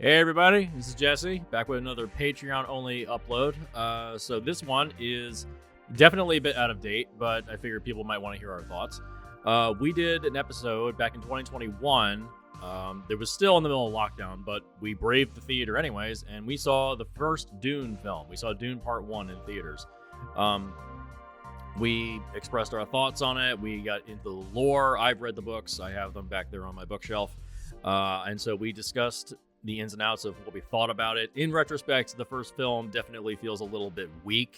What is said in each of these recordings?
Hey everybody, this is Jesse, back with another Patreon-only upload. So this one is definitely a bit out of date, but I figured people might want to hear our thoughts. We did an episode back in 2021. There was still in the middle of lockdown, but we braved the theater anyways, and we saw the first Dune film. We saw Dune Part 1 in theaters. We expressed our thoughts on it. We got into the lore. I've read the books. I have them back there on my bookshelf. And so we discussed the ins and outs of what we thought about it. In retrospect, the first film definitely feels a little bit weak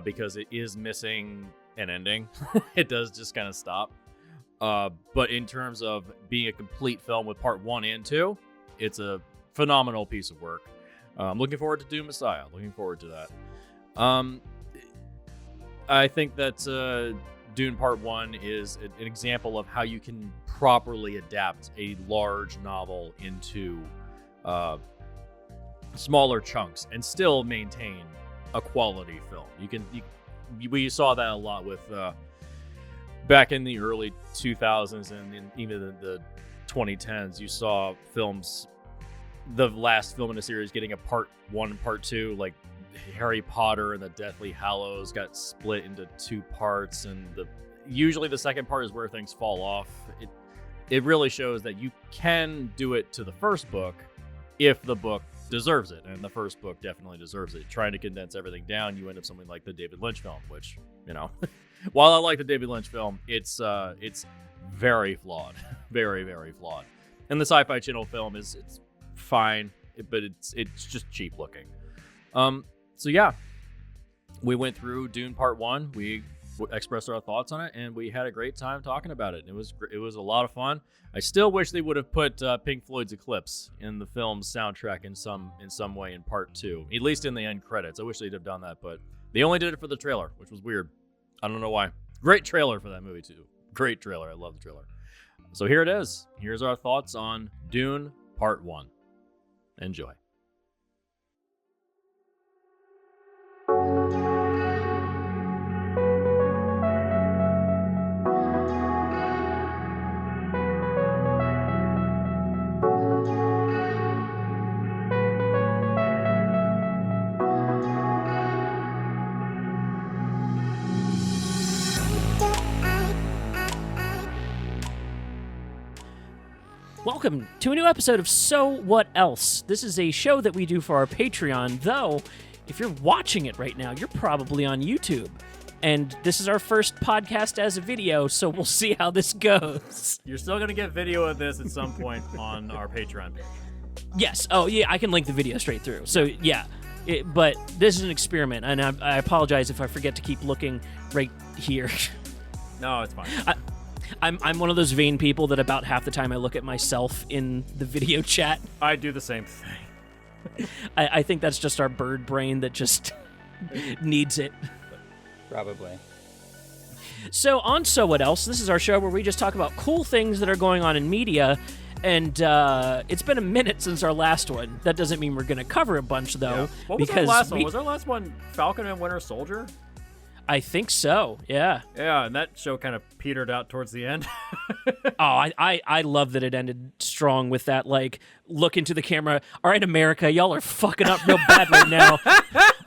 because it is missing an ending. It does just kind of stop. But in terms of being a complete film with part 1 and 2, it's a phenomenal piece of work. I'm looking forward to Dune Messiah. Looking forward to that. I think that Dune Part 1 is an example of how you can properly adapt a large novel into smaller chunks and still maintain a quality film. We saw that a lot with back in the early 2000s and even the 2010s. You saw films, the last film in a series getting a part 1 and part 2, like Harry Potter and the Deathly Hallows got split into 2 parts, and usually the second part is where things fall off. It really shows that you can do it to the first book if the book deserves it, and the first book definitely deserves it. Trying to condense everything down, you end up something like the David Lynch film, which, while I like the David Lynch film, it's very flawed, very, very flawed. And the Sci-Fi Channel film it's fine, but it's just cheap looking. So yeah, we went through Dune Part 1. We expressed our thoughts on it, and we had a great time talking about it. It was a lot of fun. I still wish they would have put Pink Floyd's Eclipse in the film's soundtrack in some way in Part 2, at least in the end credits. I wish they'd have done that, but they only did it for the trailer, which was weird. I don't know why. Great trailer for that movie too. Great trailer. I love the trailer. So here it is. Here's our thoughts on Dune Part 1. Enjoy. Welcome to a new episode of So What Else? This is a show that we do for our Patreon, though if you're watching it right now, you're probably on YouTube. And this is our first podcast as a video, so we'll see how this goes. You're still going to get video of this at some point on our Patreon page. Yes. Oh, yeah, I can link the video straight through. So, yeah. But this is an experiment, and I apologize if I forget to keep looking right here. No, it's fine. I'm one of those vain people that about half the time I look at myself in the video chat. I do the same thing. I think that's just our bird brain that just needs it. Probably. So on So What Else? This is our show where we just talk about cool things that are going on in media, and it's been a minute since our last one. That doesn't mean we're going to cover a bunch, though. Yeah. What was our last one? Was our last one Falcon and Winter Soldier? I think so, yeah. Yeah, and that show kind of petered out towards the end. I love that it ended strong with that, like, look into the camera. All right, America, y'all are fucking up real bad right now.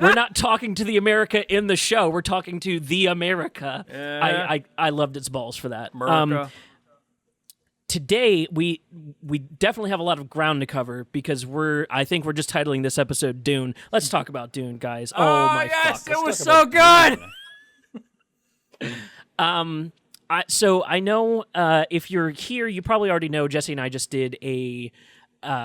We're not talking to the America in the show. We're talking to the America. Yeah. I loved its balls for that. America. Today, we definitely have a lot of ground to cover because I think we're just titling this episode Dune. Let's talk about Dune, guys. Oh my yes, fuck. it was so good! So I know if you're here, you probably already know Jesse and I just did a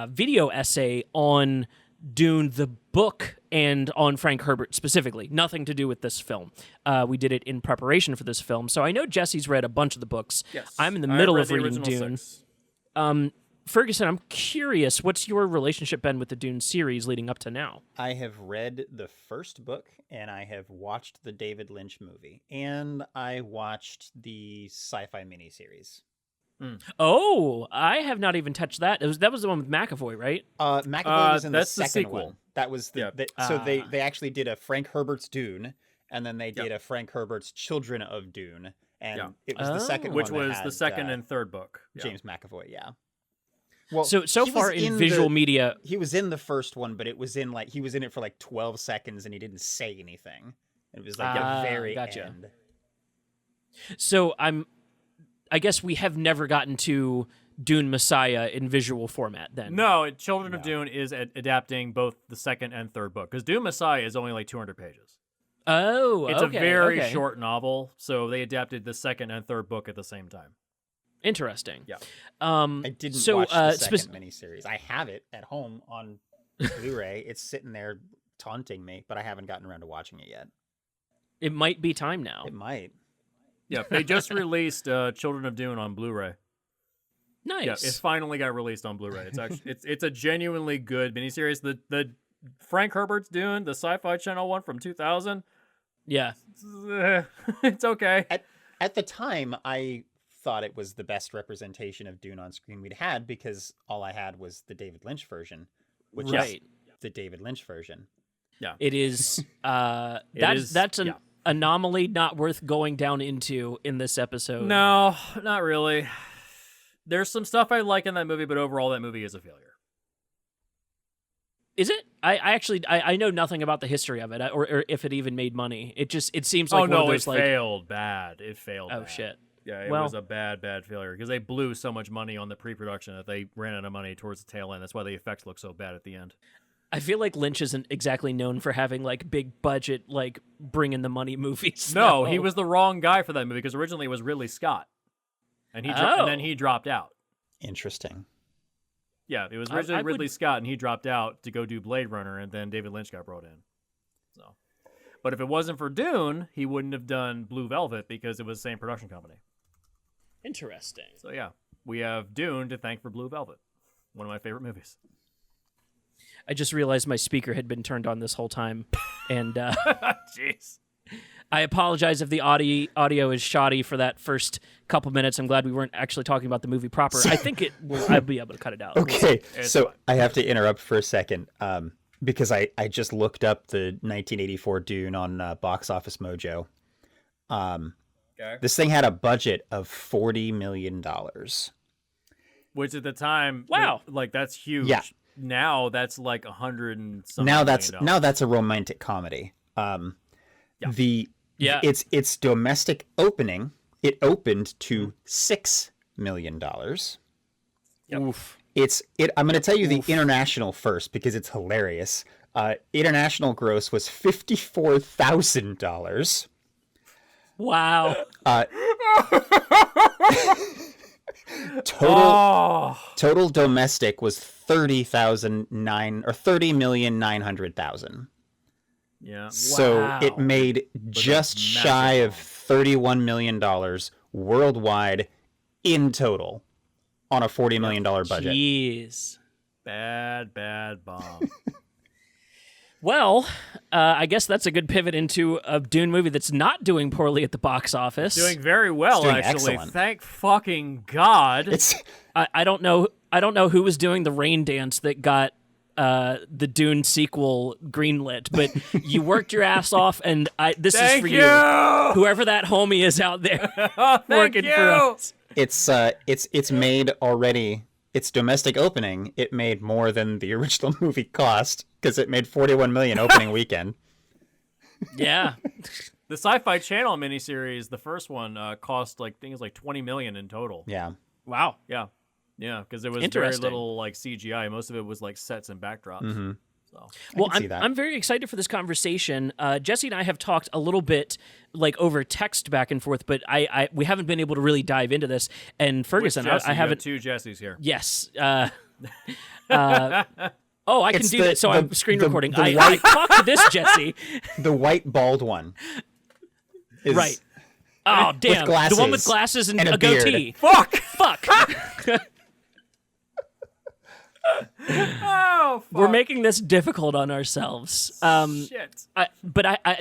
video essay on Dune, the book, and on Frank Herbert specifically. Nothing to do with this film. We did it in preparation for this film. So I know Jesse's read a bunch of the books. Yes. I'm in the middle of the reading Dune. 6. Ferguson, I'm curious, what's your relationship been with the Dune series leading up to now? I have read the first book, and I have watched the David Lynch movie, and I watched the sci-fi miniseries. Oh, I have not even touched that. That was the one with McAvoy, right? McAvoy was in the that's the second sequel. one. That was so they actually did a Frank Herbert's Dune, and then they did a Frank Herbert's Children of Dune, and it was the second one which that was had, the second and third book. James McAvoy, yeah. Well, So he far was in visual media, he was in the first one, but it was in he was in it for like 12 seconds and he didn't say anything. It was like the very gotcha. end. So I guess we have never gotten to Dune Messiah in visual format then. No, Children of Dune is adapting both the second and third book because Dune Messiah is only like 200 pages. Oh, It's okay, a very okay. short novel, so they adapted the second and third book at the same time. Interesting. Yeah. I didn't watch the second miniseries. I have it at home on Blu-ray. It's sitting there taunting me, but I haven't gotten around to watching it yet. It might be time now. It might. Yeah, they just released Children of Dune on Blu-ray. Nice. Yeah, it finally got released on Blu-ray. It's actually it's a genuinely good miniseries. The Frank Herbert's Dune, the Sci-Fi Channel one from 2000. Yeah. It's okay. At the time, I thought it was the best representation of Dune on screen we'd had because all I had was the David Lynch version, which is the David Lynch version. Yeah. It is that's an anomaly not worth going down into in this episode. No, not really. There's some stuff I like in that movie, but overall that movie is a failure. Is it? I actually know nothing about the history of it or if it even made money. It seems like one of those, it failed bad. It failed. Oh bad. shit. Yeah, it was a bad failure because they blew so much money on the pre-production that they ran out of money towards the tail end. That's why the effects look so bad at the end. I feel like Lynch isn't exactly known for having like big budget, like bring in the money movies. No, he was the wrong guy for that movie because originally it was Ridley Scott, and and then he dropped out. Interesting. Yeah, it was originally Ridley Scott, and he dropped out to go do Blade Runner, and then David Lynch got brought in. So, but if it wasn't for Dune, he wouldn't have done Blue Velvet because it was the same production company. Interesting. So yeah, we have Dune to thank for Blue Velvet, one of my favorite movies. I just realized my speaker had been turned on this whole time, and jeez. I apologize if the audio is shoddy for that first couple minutes. I'm glad we weren't actually talking about the movie proper. I think I'll be able to cut it out. Okay, so I have to interrupt for a second because I just looked up the 1984 Dune on Box Office Mojo. Okay. This thing had a budget of $40 million. Which at the time, wow, like that's huge. Yeah. Now that's like 100 and something. Now that's a romantic comedy. Its domestic opening, it opened to $6 million. Yep. Oof. I'm going to tell you the international first because it's hilarious. International gross was $54,000. Wow. Total domestic was $30,900,000. Yeah. So it made just shy of $31 million worldwide in total on a $40 million budget. Jeez. Bad bomb. Well, I guess that's a good pivot into a Dune movie that's not doing poorly at the box office. Doing very well, doing actually. excellent. Thank fucking God. I don't know who was doing the rain dance that got the Dune sequel greenlit, but you worked your ass off, and this is for you. Whoever that homie is out there working for us. It's made already. Its domestic opening, it made more than the original movie cost because it made $41 million opening weekend. Yeah. The Sci-Fi Channel miniseries, the first one, cost like $20 million in total. Yeah. Wow. Yeah, because it was very little like CGI. Most of it was like sets and backdrops. Mm-hmm. So. Well, I'm very excited for this conversation. Jesse and I have talked a little bit like over text back and forth, but we haven't been able to really dive into this. And Ferguson, I haven't. Two Jessies here. Yes. I can do that. So I'm screen recording. I talked to this Jesse. The white bald one. Right. Oh damn! The one with glasses and a goatee. Fuck. Oh, fuck. We're making this difficult on ourselves. Shit.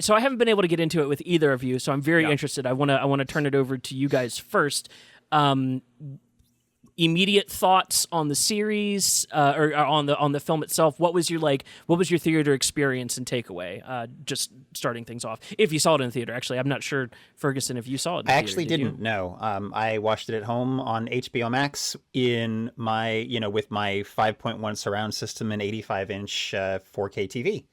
So I haven't been able to get into it with either of you. So I'm very interested. I want to turn it over to you guys first. immediate thoughts on the series or on the film itself? What was your theater experience and takeaway? Just starting things off, if you saw it in the theater. Actually, I'm not sure, Ferguson, if you saw it in the I theater. actually didn't. No, I watched it at home on HBO Max in my, with my 5.1 surround system and 85-inch 4K TV.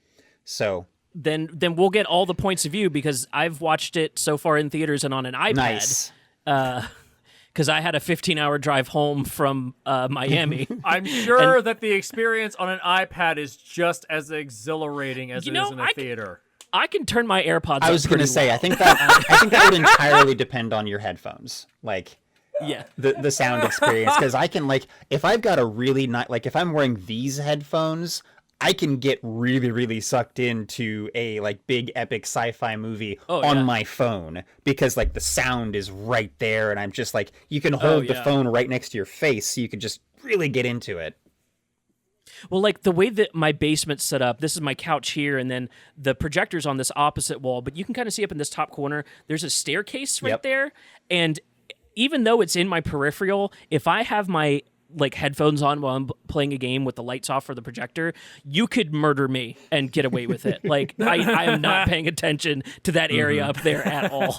So then we'll get all the points of view, because I've watched it so far in theaters and on an iPad. Nice. Because I had a 15-hour drive home from Miami. I'm sure that the experience on an iPad is just as exhilarating as it is in a theater. I can turn my AirPods. I was going to say, I think that would entirely depend on your headphones, the sound experience. Because I can if I've got a really if I'm wearing these headphones, I can get really, really sucked into a big epic sci-fi movie on my phone, because the sound is right there, and I'm just you can hold the phone right next to your face, so you can just really get into it. Well, the way that my basement's set up, this is my couch here, and then the projector's on this opposite wall, but you can kind of see up in this top corner, there's a staircase right there, and even though it's in my peripheral, if I have my headphones on while I'm playing a game with the lights off for the projector, you could murder me and get away with it. I am not paying attention to that area up there at all.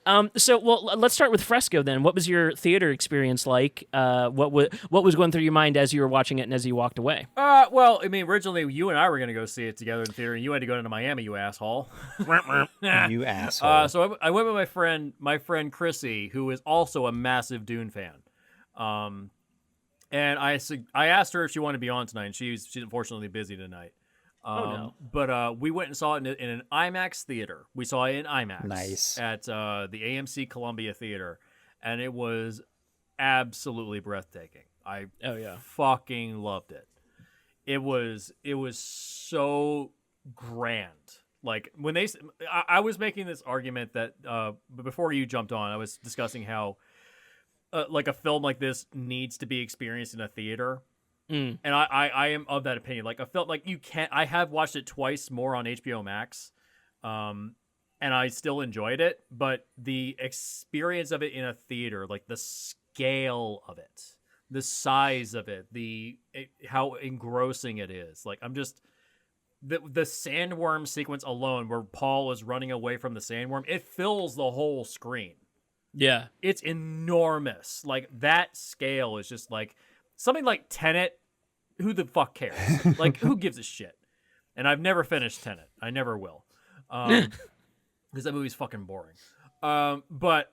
Let's start with Fresco then. What was your theater experience like? What was going through your mind as you were watching it and as you walked away? Originally you and I were going to go see it together in the theater, and you had to go to Miami, you asshole. You asshole. So I went with my friend Chrissy, who is also a massive Dune fan. And I asked her if she wanted to be on tonight, and she's unfortunately busy tonight. But we went and saw it in an IMAX theater. We saw it in IMAX. Nice. At the AMC Columbia Theater, and it was absolutely breathtaking. I fucking loved it. It was so grand. When I was making this argument that before you jumped on, I was discussing how a film like this needs to be experienced in a theater. And I am of that opinion. I felt you can't. I have watched it twice more on HBO Max, and I still enjoyed it. But the experience of it in a theater, the scale of it, the size of it, how engrossing it is. I'm just the sandworm sequence alone, where Paul is running away from the sandworm, it fills the whole screen. Yeah, it's enormous. That scale is just something like Tenet. Who the fuck cares? Who gives a shit? And I've never finished Tenet. I never will. Because that movie's fucking boring. But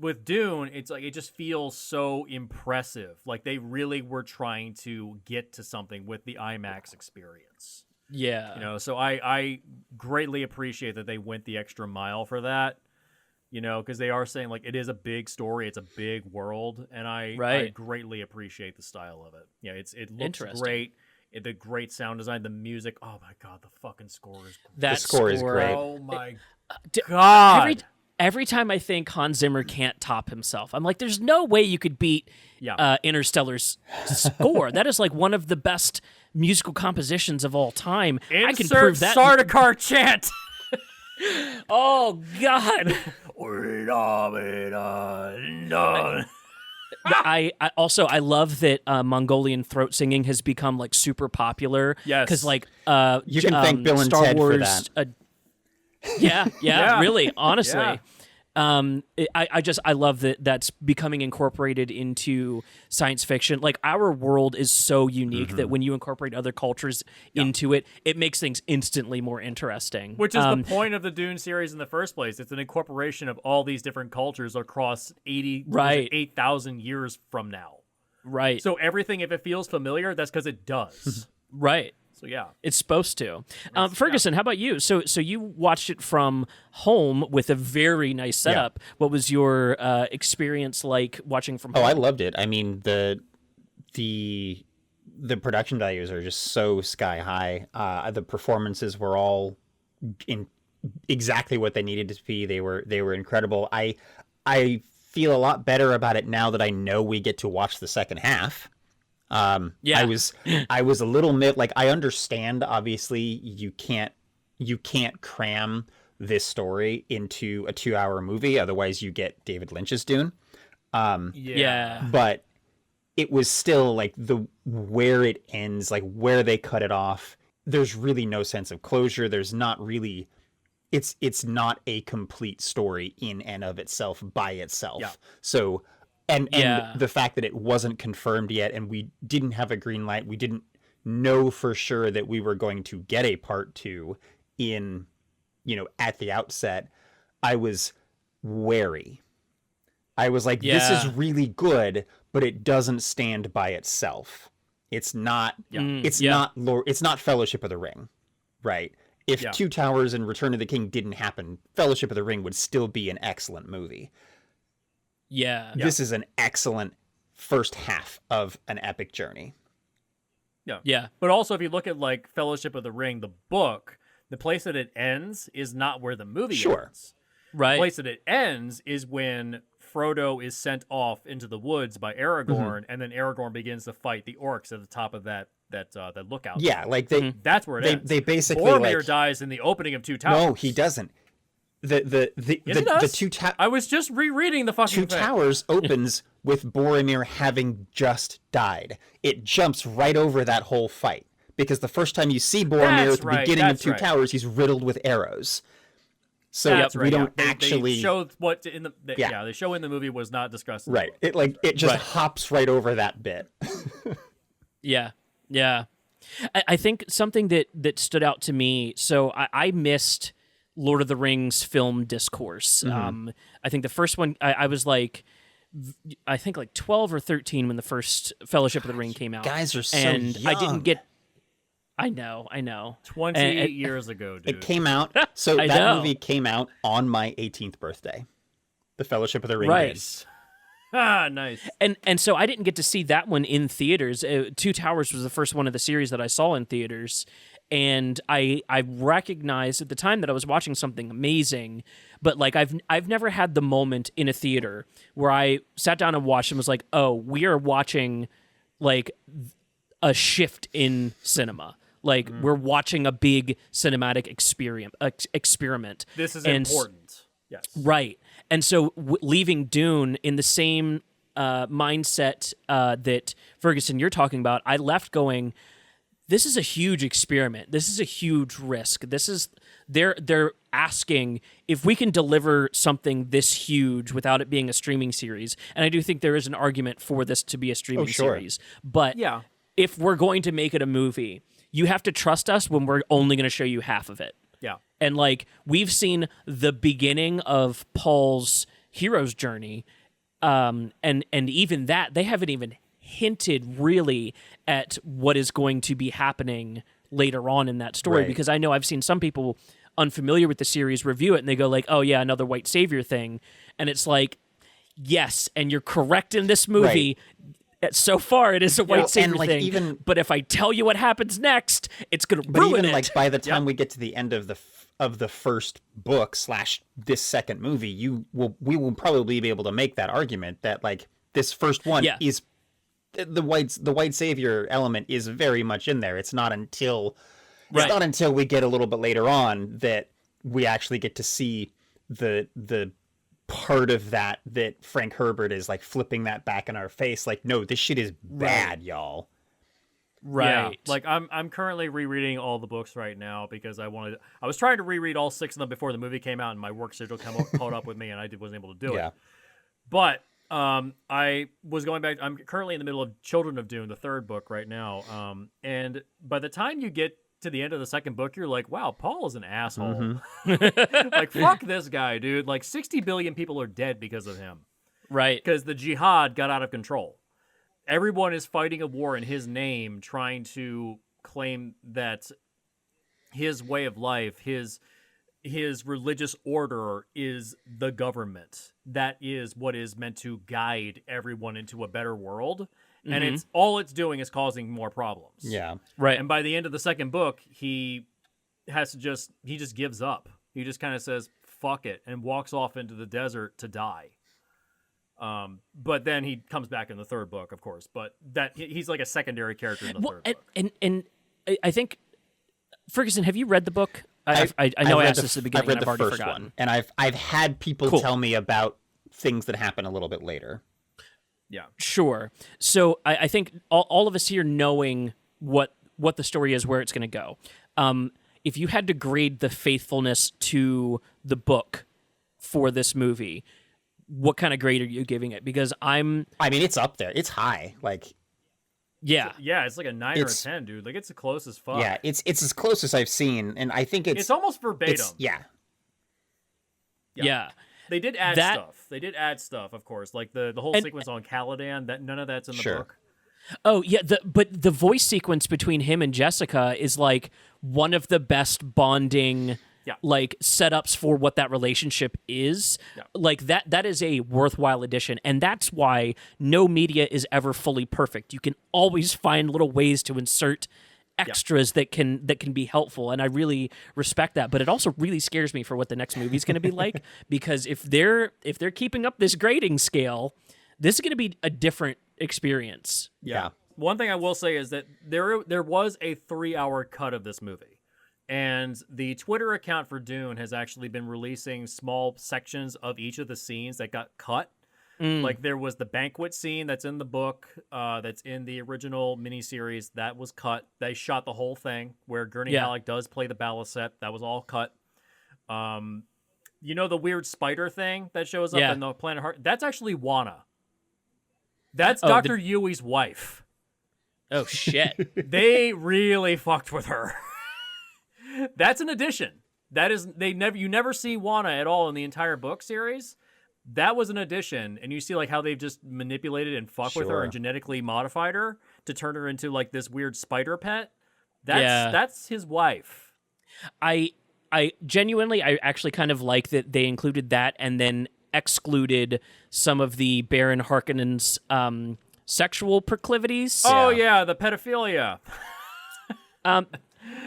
with Dune, it's it just feels so impressive. They really were trying to get to something with the IMAX experience. Yeah. So I greatly appreciate that they went the extra mile for that. Because they are saying it is a big story, it's a big world, and I greatly appreciate the style of it. Yeah, it looks great. The great sound design, the music. Oh my god, the fucking score is great. The score is great. Oh my god. Every time I think Hans Zimmer can't top himself, I'm there's no way you could beat Interstellar's score. That is one of the best musical compositions of all time. Insert I can prove that. Sardaukar chant. Oh God. I also love that Mongolian throat singing has become super popular. Yes, because you can thank Bill and Star Ted Wars, for that. Yeah, really, honestly. Yeah. I love that that's becoming incorporated into science fiction. Our world is so unique that when you incorporate other cultures into it, it makes things instantly more interesting. Which is the point of the Dune series in the first place. It's an incorporation of all these different cultures across 8,000 years from now. Right. So everything, if it feels familiar, that's because it does. Right. So yeah, it's supposed to. Ferguson, how about you? So you watched it from home with a very nice setup. Yeah. What was your experience like watching from home? Oh, I loved it. I mean, the production values are just so sky high. The performances were all in exactly what they needed to be. They were incredible. I feel a lot better about it now that I know we get to watch the second half. I was a little I understand, obviously you can't cram this story into a 2-hour movie, otherwise you get David Lynch's Dune. But it was still like where it ends, like where they cut it off. There's really no sense of closure. There's not really, it's not a complete story in and of itself by itself. Yeah. So, and the fact that it wasn't confirmed yet, and we didn't have a green light, we didn't know for sure that we were going to get a part 2 in, at the outset, I was wary. I was like, this is really good, but it doesn't stand by itself. It's not, it's not Fellowship of the Ring, right? If Two Towers and Return of the King didn't happen, Fellowship of the Ring would still be an excellent movie. Yeah. This is an excellent first half of an epic journey. Yeah. But also, if you look at like Fellowship of the Ring, the book, the place that it ends is not where the movie ends. Right. The place that it ends is when Frodo is sent off into the woods by Aragorn, and then Aragorn begins to fight the orcs at the top of that lookout. Yeah, like that's where it ends. They basically Boromir dies in the opening of Two Towers. No, he doesn't. The Two Towers. I was just rereading the fucking Two Towers opens with Boromir having just died. It jumps right over that whole fight because the first time you see Boromir at the beginning of Two Towers, he's riddled with arrows. So we don't actually they show what in the they show in the movie was not discussed. Right. It just hops right over that bit. Yeah. I think something that stood out to me. So I missed Lord of the Rings film discourse. I think the first one I was like, I think like 12 or 13 when the first Fellowship of the Ring came out. Guys are so young. I didn't get. I know. 28 years ago, dude. It came out. So that movie came out on my 18th birthday. The Fellowship of the Ring. Right. Nice. And so I didn't get to see that one in theaters. Two Towers was the first one of the series that I saw in theaters. And I recognized at the time that I was watching something amazing, but like I've never had the moment in a theater where I sat down and watched and was like, oh, we are watching like a shift in cinema. Like we're watching a big cinematic experiment. This is important. Yes. Right. And so leaving Dune in the same mindset that Ferguson you're talking about, I left going, this is a huge experiment. This is a huge risk. This is they're asking if we can deliver something this huge without it being a streaming series. And I do think there is an argument for this to be a streaming series. But if we're going to make it a movie, you have to trust us when we're only going to show you half of it. Yeah. And like we've seen the beginning of Paul's hero's journey, and even that they haven't even hinted really at what is going to be happening later on in that story. Because I know I've seen some people unfamiliar with the series review it and they go like, "Oh yeah, another white savior thing," and it's like, yes, and you're correct in this movie. So far, it is a white savior thing. But if I tell you what happens next, it's going to ruin it. Like by the time we get to the end of the first book / this second movie, we will probably be able to make that argument that like this first one is the white savior element is very much in there. It's not until we get a little bit later on that we actually get to see the part of that Frank Herbert is like flipping that back in our face. Like, no, this shit is bad, y'all. Right. Yeah. Like I'm currently rereading all the books right now because I was trying to reread all 6 of them before the movie came out and my work schedule caught up with me and I wasn't able to do it. But I was going back. I'm currently in the middle of Children of Dune, the 3rd book right now. And by the time you get to the end of the 2nd book, you're like, wow, Paul is an asshole. Like, fuck this guy, dude. Like, 60 billion people are dead because of him. Right. Because the jihad got out of control. Everyone is fighting a war in his name, trying to claim that his way of life, his religious order is the government. That is what is meant to guide everyone into a better world. And it's doing is causing more problems. Yeah. Right. And by the end of the 2nd book, he just gives up. He just kind of says, fuck it, and walks off into the desert to die. But then he comes back in the 3rd book, of course. But that he's like a secondary character in the 3rd book. And I think, Ferguson, have you read the book? I know I asked this at the beginning. I've read and the first one, and I've had people tell me about things that happen a little bit later. Yeah. Sure. So I think all of us here knowing what the story is, where it's going to go. If you had to grade the faithfulness to the book for this movie, what kind of grade are you giving it? Because I mean, it's up there. It's high. Like, yeah, it's like a 9 or a 10, dude. Like, it's the close as fuck. Yeah, it's as close as I've seen, and I think it's almost verbatim. Yeah. They did add stuff. They did add stuff, of course, like the whole sequence on Caladan. That none of that's in the book. Oh yeah, but the voice sequence between him and Jessica is like one of the best bonding like setups for what that relationship is. Yeah. Like that is a worthwhile addition, and that's why no media is ever fully perfect. You can always find little ways to insert extras that can be helpful, and I really respect that. But it also really scares me for what the next movie is going to be like, because if they're keeping up this grading scale, this is going to be a different experience. Yeah. One thing I will say is that there was a 3-hour cut of this movie, and the Twitter account for Dune has actually been releasing small sections of each of the scenes that got cut. Like, there was the banquet scene that's in the book, that's in the original miniseries, that was cut. They shot the whole thing where Gurney Halleck does play the balisette. That was all cut. You know the weird spider thing that shows up in the Planet Heart? That's actually Wana. That's Dr. Yui's wife. Oh, shit. They really fucked with her. That's an addition. That is, you never see Wana at all in the entire book series. That was an addition, and you see like how they've just manipulated and fucked with her and genetically modified her to turn her into like this weird spider pet. That's his wife. I genuinely, I actually kind of like that they included that and then excluded some of the Baron Harkonnen's sexual proclivities. Oh yeah, the pedophilia.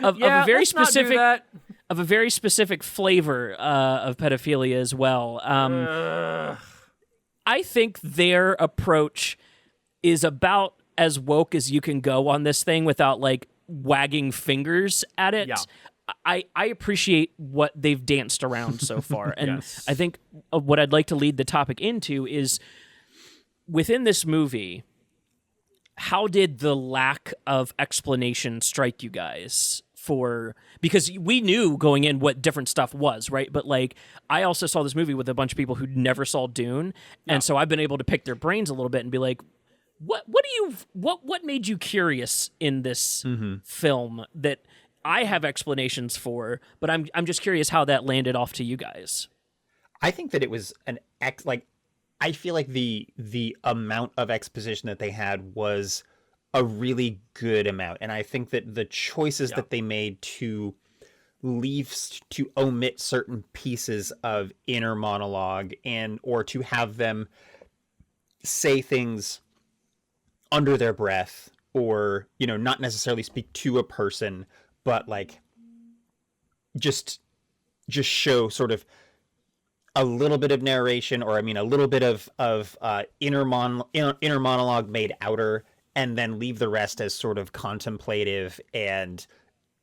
Of a very specific flavor of pedophilia as well. I think their approach is about as woke as you can go on this thing without like wagging fingers at it. Yeah. I appreciate what they've danced around so far. And I think what I'd like to lead the topic into is, within this movie, how did the lack of explanation strike you guys? Because we knew going in what different stuff was, right? But like, I also saw this movie with a bunch of people who never saw Dune, and so I've been able to pick their brains a little bit and be like, what made you curious in this film that I have explanations for, but I'm just curious how that landed off to you guys. I think that it was I feel like the amount of exposition that they had was a really good amount, and I think that the choices that they made to omit certain pieces of inner monologue or to have them say things under their breath, or not necessarily speak to a person, but like just show sort of a little bit of narration, or a little bit of inner monologue made outer, and then leave the rest as sort of contemplative and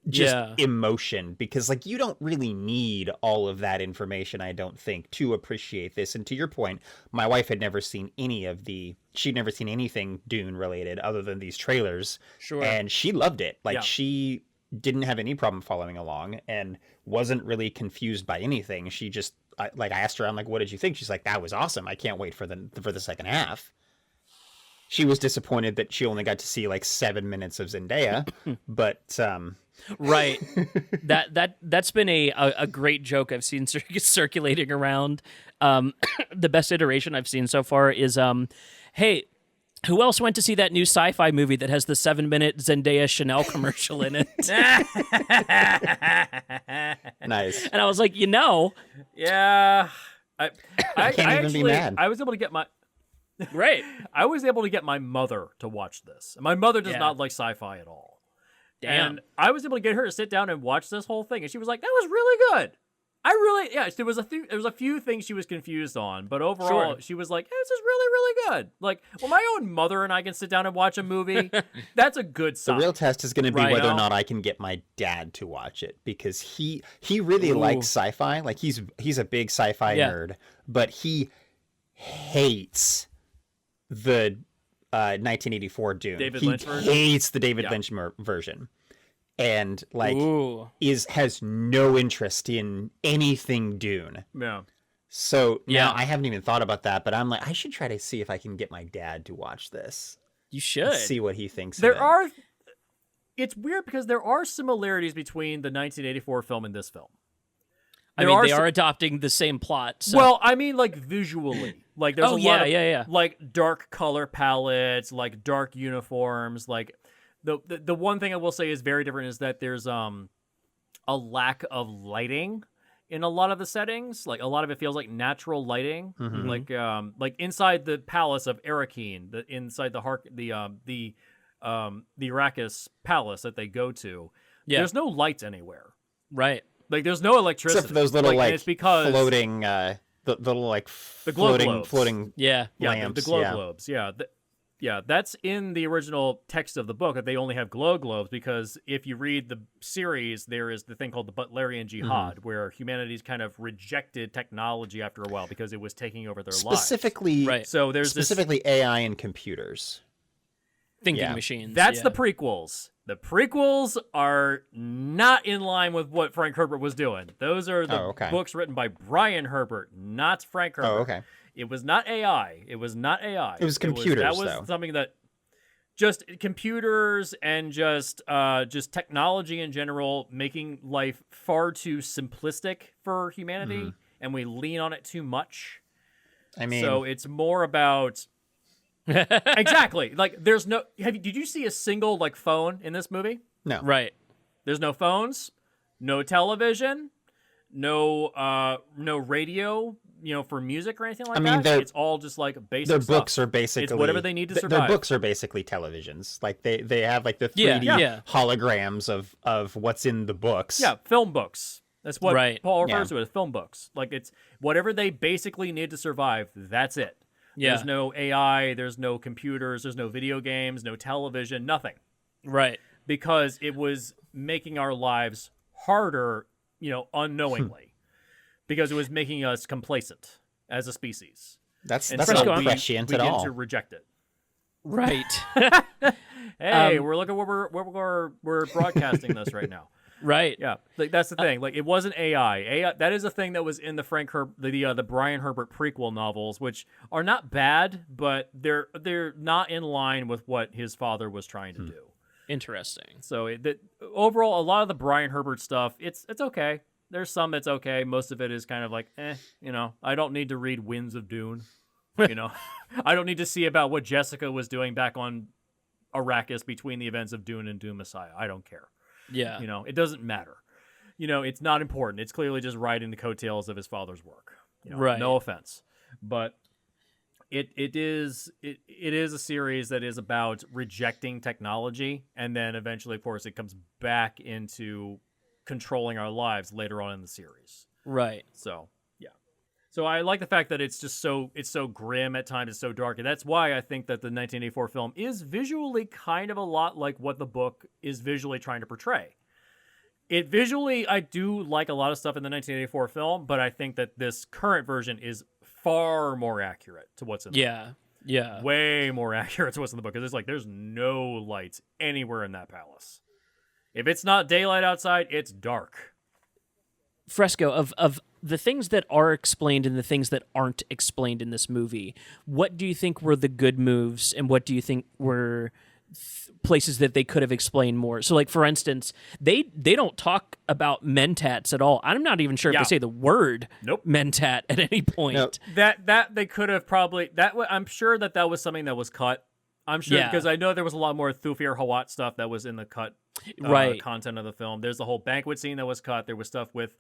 just emotion, because like you don't really need all of that information, I don't think, to appreciate this. And to your point, my wife had never seen she'd never seen anything Dune related other than these trailers. Sure. And she loved it. Like she didn't have any problem following along and wasn't really confused by anything. She just I asked her, I'm like, what did you think? She's like, that was awesome. I can't wait for the second half. She was disappointed that she only got to see like 7 minutes of Zendaya, but right. That's been a great joke I've seen circulating around. The best iteration I've seen so far is, hey, who else went to see that new sci-fi movie that has the 7-minute Zendaya Chanel commercial in it? Nice. And I was like, yeah, I can't even be mad. I was able to get my. Right. I was able to get my mother to watch this. My mother does not like sci-fi at all. Damn. And I was able to get her to sit down and watch this whole thing, and she was like, that was really good. There was a few things she was confused on, but overall she was like, this is really, really good. Like, well, my own mother and I can sit down and watch a movie. That's a good sign. The real test is going to be whether or not I can get my dad to watch it, because he really likes sci-fi. Like he's a big sci-fi nerd, but he hates the 1984 Dune. David He Lynch version? hates the David Yeah. Lynch version, and like Ooh. has no interest in anything Dune. Yeah. So Yeah. now I haven't even thought about that, but I'm like, I should try to see if I can get my dad to watch this. You should. And see what he thinks. There of it. are. It's weird because there are similarities between the 1984 film and this film. I mean, they are adopting the same plot. So. Well, I mean, like visually, like there's a lot of like dark color palettes, like dark uniforms. Like the one thing I will say is very different is that there's a lack of lighting in a lot of the settings. Like a lot of it feels like natural lighting, like inside the palace of Arakeen, inside the Arrakis palace that they go to. Yeah. There's no lights anywhere. Right. Like there's no electricity. Except for those little and it's because floating, the little like the glow floating globes. floating the lamps. glow globes. Yeah, that's in the original text of the book that they only have glow globes because if you read the series, there is the thing called the Butlerian Jihad, where humanity's kind of rejected technology after a while because it was taking over their Specifically, lives. So there's specifically AI and computers. Thinking machines. That's the prequels. The prequels are not in line with what Frank Herbert was doing. Those are the books written by Brian Herbert, not Frank Herbert. Oh, okay. It was not AI. It was computers. That was something that just computers and just technology in general making life far too simplistic for humanity, and we lean on it too much. I mean, so it's more about exactly like there's no. Did you see a single like phone in this movie? No. Right. There's no phones, no television, no radio. For music or anything like that. It's all just like basic their stuff. Books are basically it's whatever they need to survive. Their books are basically televisions. Like they have like the 3D holograms of what's in the books. Yeah, film books. That's what Paul refers to as film books. Like it's whatever they basically need to survive. That's it. Yeah. There's no AI. There's no computers. There's no video games. No television. Nothing. Right. Because it was making our lives harder, unknowingly. Because it was making us complacent as a species. That's and not prescient at all. To reject it. Right. Hey, we're looking we're broadcasting this right now. Right. Yeah. Like that's the thing. Like it wasn't AI. That is a thing that was in the the Brian Herbert prequel novels, which are not bad, but they're not in line with what his father was trying to do. Interesting. So overall, a lot of the Brian Herbert stuff, it's okay. There's some that's okay. Most of it is kind of like, I don't need to read Winds of Dune. I don't need to see about what Jessica was doing back on Arrakis between the events of Dune and Dune Messiah. I don't care. Yeah. It doesn't matter. It's not important. It's clearly just riding the coattails of his father's work. Right. No offense. But it is a series that is about rejecting technology, and then eventually, of course, it comes back into controlling our lives later on in the series. Right. So, yeah. So I like the fact that it's so grim at times, it's so dark. And that's why I think that the 1984 film is visually kind of a lot like what the book is visually trying to portray. I do like a lot of stuff in the 1984 film, but I think that this current version is far more accurate to what's in the book. Yeah. Way more accurate to what's in the book. Because it's like there's no lights anywhere in that palace. If it's not daylight outside, it's dark. Fresco, of the things that are explained and the things that aren't explained in this movie, what do you think were the good moves and what do you think were places that they could have explained more? So, like, for instance, they don't talk about mentats at all. I'm not even sure if they say the word mentat at any point. Nope. That they could have probably... I'm sure that was something that was cut. I'm sure because I know there was a lot more Thufir Hawat stuff that was in the cut content of the film. There's the whole banquet scene that was cut. There was stuff with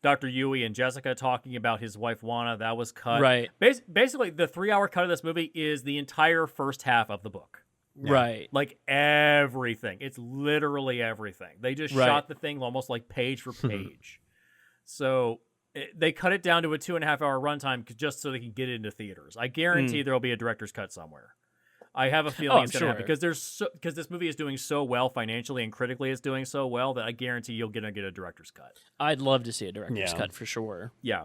Dr. Yui and Jessica talking about his wife Wana. That was cut. Right. Basically, the 3-hour cut of this movie is the entire first half of the book. Yeah. Right. Like everything. It's literally everything. They just shot the thing almost like page for page. So they cut it down to a 2.5-hour runtime just so they can get it into theaters. I guarantee there'll be a director's cut somewhere. I have a feeling it's going to happen because this movie is doing so well financially and critically. It's doing so well that I guarantee you'll get a director's cut. I'd love to see a director's cut for sure. Yeah,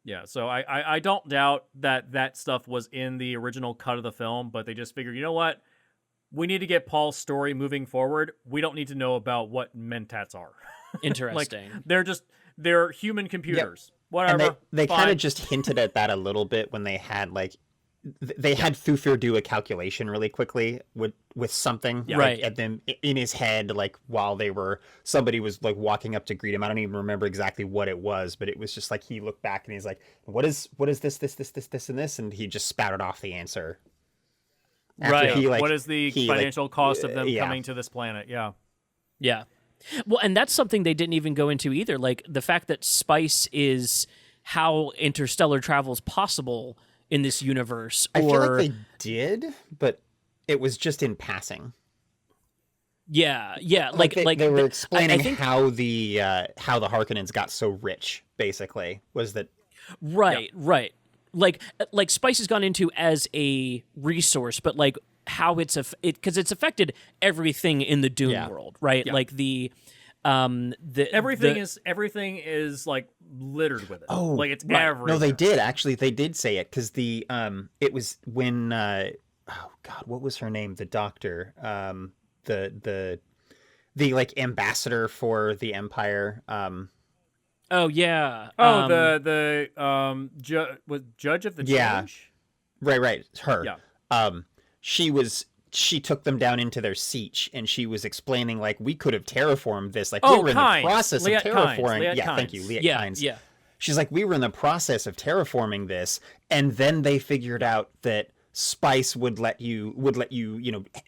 Yeah, so I don't doubt that stuff was in the original cut of the film, but they just figured, you know what? We need to get Paul's story moving forward. We don't need to know about what mentats are. Interesting. They're human computers. Yep. Whatever. And they kind of just hinted at that a little bit when they had had Thufir do a calculation really quickly with something at them in his head, like while somebody was like walking up to greet him. I don't even remember exactly what it was, but it was just like he looked back and he's like, what is this, and this, and he just spouted off the answer. What is the financial cost of them coming to this planet? Yeah. Yeah. Well, and that's something they didn't even go into either. Like the fact that spice is how interstellar travel is possible in this universe. I feel like they did, but it was just in passing. Yeah. They were explaining how the Harkonnens got so rich. Basically, was that right? Like spice has gone into as a resource, but like how because it's affected everything in the Dune world, right? Yeah. Like everything is like littered with it. Oh, like it's everywhere. No, they did say it because it was when oh god, what was her name? The doctor, the like ambassador for the Empire. Oh yeah. The judge of the change. Yeah. Right. Her. Yeah. She took them down into their siege, and she was explaining like we could have terraformed this. Like we were in the process of terraforming. Thank you, Liet Kynes. Yeah. She's like, we were in the process of terraforming this, and then they figured out that spice would let you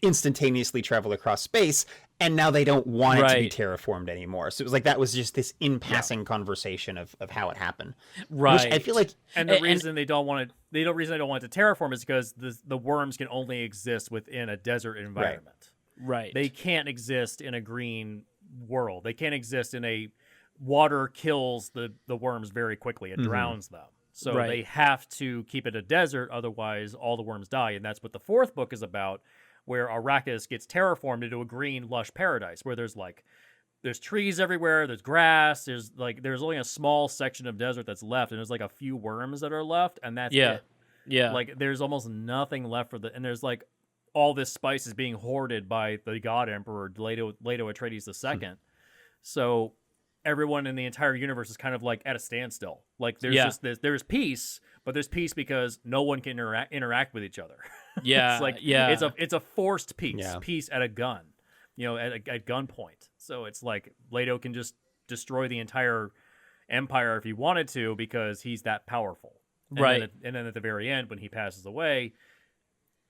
instantaneously travel across space, and now they don't want it to be terraformed anymore. So it was like that was just this in passing conversation of how it happened. Right. Which I feel like, and the reason they don't want it, the reason they don't want it to terraform is because the worms can only exist within a desert environment. Right. They can't exist in a green world. They can't exist in a water kills the worms very quickly. It drowns them. So they have to keep it a desert, otherwise all the worms die. And that's what the fourth book is about, where Arrakis gets terraformed into a green, lush paradise, where there's trees everywhere, there's grass, there's only a small section of desert that's left, and there's like a few worms that are left, and that's it. Yeah. Like there's almost nothing left and there's like all this spice is being hoarded by the God Emperor, Leto Atreides II. So everyone in the entire universe is kind of like at a standstill. Like there's peace, but there's peace because no one can interact with each other. Yeah, it's a forced peace, peace at a gun, at gunpoint. So it's like Leto can just destroy the entire empire if he wanted to because he's that powerful. And then at the very end, when he passes away,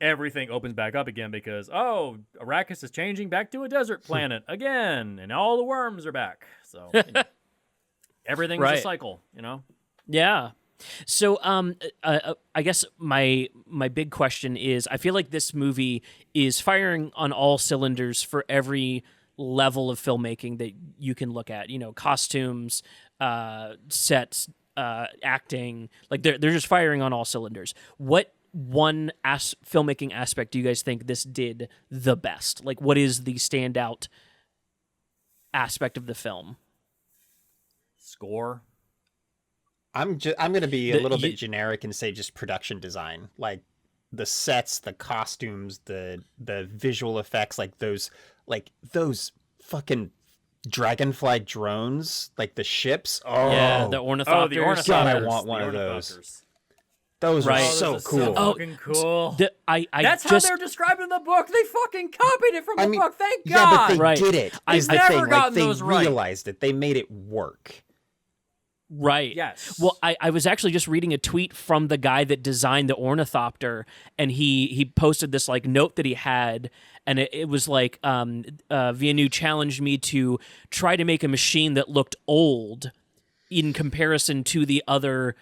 everything opens back up again because Arrakis is changing back to a desert planet again, and all the worms are back. So everything's a cycle, Yeah. So I guess my big question is, I feel like this movie is firing on all cylinders for every level of filmmaking that you can look at. Costumes, sets, acting. Like they're just firing on all cylinders. What one filmmaking aspect do you guys think this did the best? Like, what is the standout aspect of the film? Score. I'm going to be a little bit generic and say just production design, like the sets, the costumes, the visual effects, like those fucking dragonfly drones, like the ships. Oh yeah, the ornithopters. God, I want one of those. Those are so cool. So fucking cool. That's how they're described in the book. They fucking copied it from the book. Thank God. Yeah, but they did it. I've never gotten those right. They realized it. They made it work. Right. Yes. Well, I was actually just reading a tweet from the guy that designed the ornithopter, and he posted this like note that he had, and it was like Villeneuve challenged me to try to make a machine that looked old in comparison to the other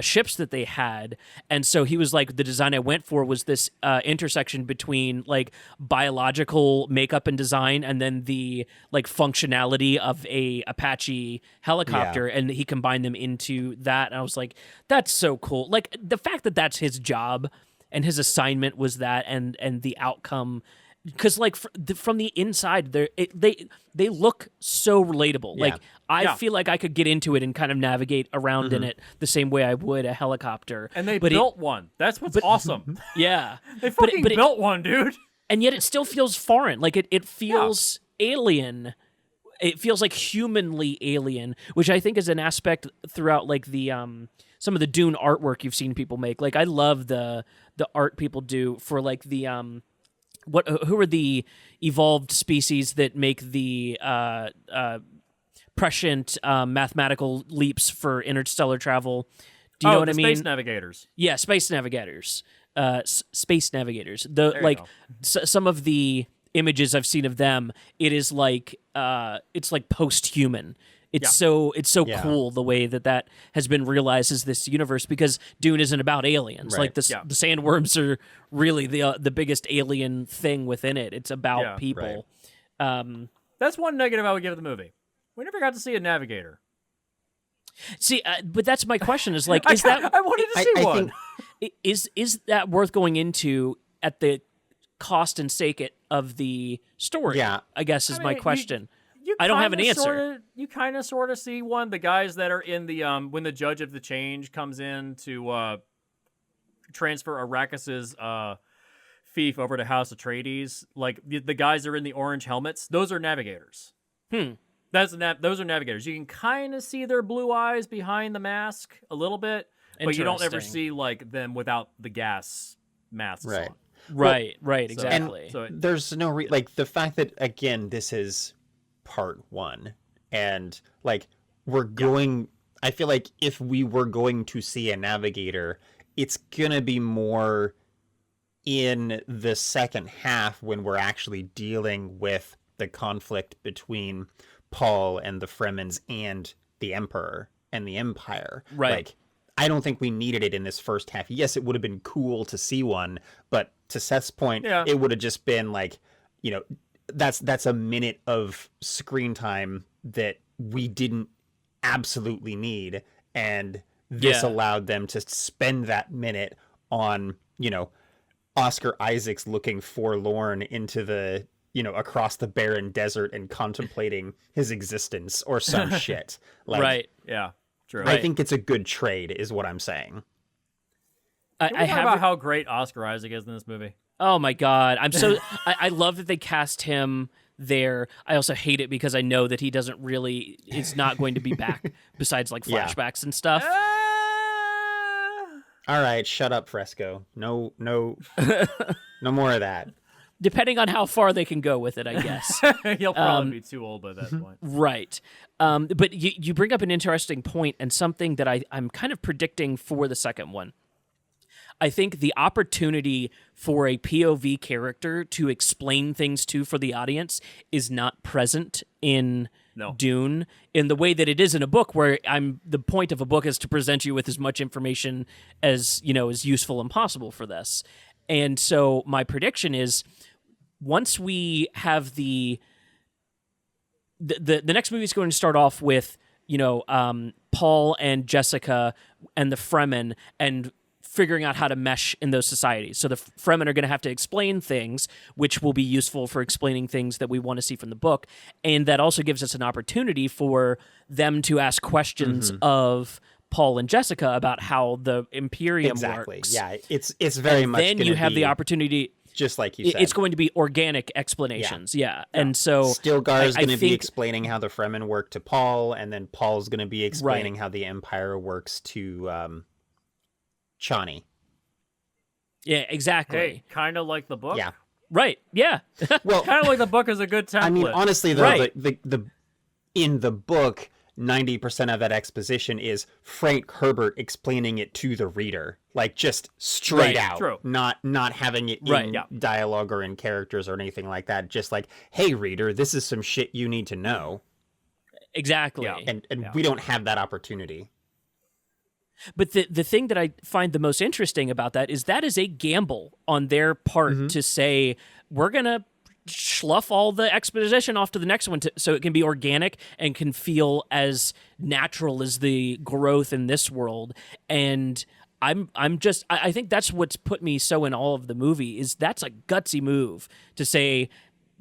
ships that they had. And so he was like, the design I went for was this intersection between like biological makeup and design and then the like functionality of a Apache helicopter. Yeah. And he combined them into that. And I was like, that's so cool. Like the fact that that's his job and his assignment was that, and the outcome because like from the inside, they look so relatable. Yeah. Like I feel like I could get into it and kind of navigate around in it the same way I would a helicopter. And they built one. That's what's awesome. Yeah, They fucking built one, dude. and yet it still feels foreign. Like it feels alien. It feels like humanly alien, which I think is an aspect throughout like the some of the Dune artwork you've seen people make. Like I love the art people do for like the who are the evolved species that make the prescient mathematical leaps for interstellar travel? Do you know what I mean? Space navigators. Yeah, space navigators. Space navigators. Some of the images I've seen of them, it is like it's like post-human. It's so cool the way that has been realized as this universe, because Dune isn't about aliens. Right. Like the sandworms are really the biggest alien thing within it. It's about people. Right. That's one negative I would give the movie. We never got to see a navigator. See, but that's my question: is like, I wanted to see one. Is that worth going into at the cost and sake of the story? Yeah, I guess is my question. I don't have an answer. You kind of sort of see one. The guys that are in the when the Judge of the Change comes in to transfer Arrakis's fief over to House Atreides, like the guys that are in the orange helmets, those are navigators. Those are navigators. You can kind of see their blue eyes behind the mask a little bit, but you don't ever see like them without the gas masks Right. on. Right, exactly. And So there's no like the fact that, again, this is part 1, and like we're going. I feel like if we were going to see a navigator, it's gonna be more in the second half when we're actually dealing with the conflict between Paul and the Fremens and the Emperor and the Empire. Right. Like, I don't think we needed it in this first half. Yes, it would have been cool to see one, but to Seth's point, it would have just been like, you know, that's a minute of screen time that we didn't absolutely need, and this allowed them to spend that minute on, you know, Oscar Isaacs looking forlorn into the, you know, across the barren desert and contemplating his existence or some shit. Like, right. Yeah. True. I think it's a good trade, is what I'm saying. Can we talk about how great Oscar Isaac is in this movie? Oh my god, I'm so I love that they cast him there. I also hate it because I know that he doesn't really is not going to be back besides like flashbacks and stuff. All right, shut up, Fresco. No no more of that. Depending on how far they can go with it, I guess. He'll probably be too old by that point. Right. But you bring up an interesting point, and something that I'm kind of predicting for the second one. I think the opportunity for a POV character to explain things to for the audience is not present in Dune in the way that it is in a book, where the point of a book is to present you with as much information as, you know, is useful and possible for this. And so my prediction is, once we have the next movie is going to start off with, you know, Paul and Jessica and the Fremen and figuring out how to mesh in those societies. So the Fremen are going to have to explain things, which will be useful for explaining things that we want to see from the book. And that also gives us an opportunity for them to ask questions of Paul and Jessica about how the Imperium works. Yeah, it's very much. Then you have the opportunity, just like you said. It's going to be organic explanations. Yeah. And so Stilgar is going to be explaining how the Fremen work to Paul, and then Paul's going to be explaining how the Empire works to Chani. Yeah, exactly. Hey, kind of like the book. Yeah. Right. Yeah. Well, kind of like the book is a good template. I mean, honestly, though, the in the book, 90% of that exposition is Frank Herbert explaining it to the reader, like just straight out, not having it in dialogue or in characters or anything like that. Just like, hey, reader, this is some shit you need to know. Exactly. Yeah. And we don't have that opportunity. But the thing that I find the most interesting about that is a gamble on their part to say, we're going to slough all the exposition off to the next one so it can be organic and can feel as natural as the growth in this world. And I think that's what's put me so in awe of the movie is that's a gutsy move to say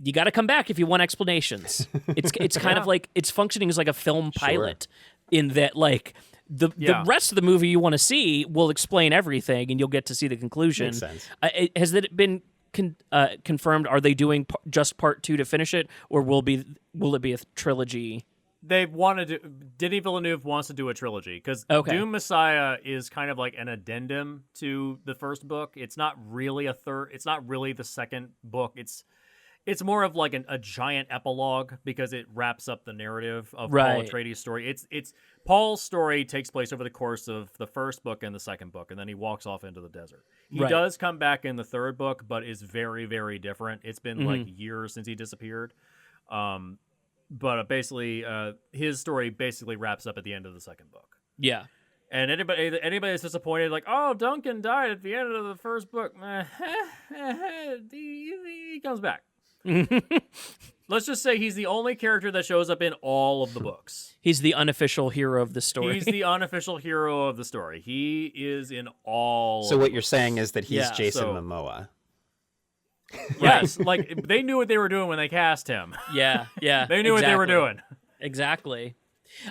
you got to come back if you want explanations. It's kind of like it's functioning as like a film pilot in that like the rest of the movie you want to see will explain everything and you'll get to see the conclusion. Makes sense. Has it been confirmed? Are they doing just part 2 to finish it, or will it be a trilogy? They wanted to. Denis Villeneuve wants to do a trilogy because Dune Messiah is kind of like an addendum to the first book. It's not really a third. It's not really the second book. It's more of like a giant epilogue because it wraps up the narrative of Paul Atreides' story. It's Paul's story takes place over the course of the first book and the second book, and then he walks off into the desert. He does come back in the third book, but is very, very different. It's been like years since he disappeared. But basically, his story basically wraps up at the end of the second book. Yeah. And anybody that's disappointed, like, oh, Duncan died at the end of the first book, he comes back. Let's just say he's the only character that shows up in all of the books. He's the unofficial hero of the story. He's the unofficial hero of the story. He is in all. So what you're saying is that he's Jason Momoa. Yes, like they knew what they were doing when they cast him. Yeah. They knew what they were doing. Exactly.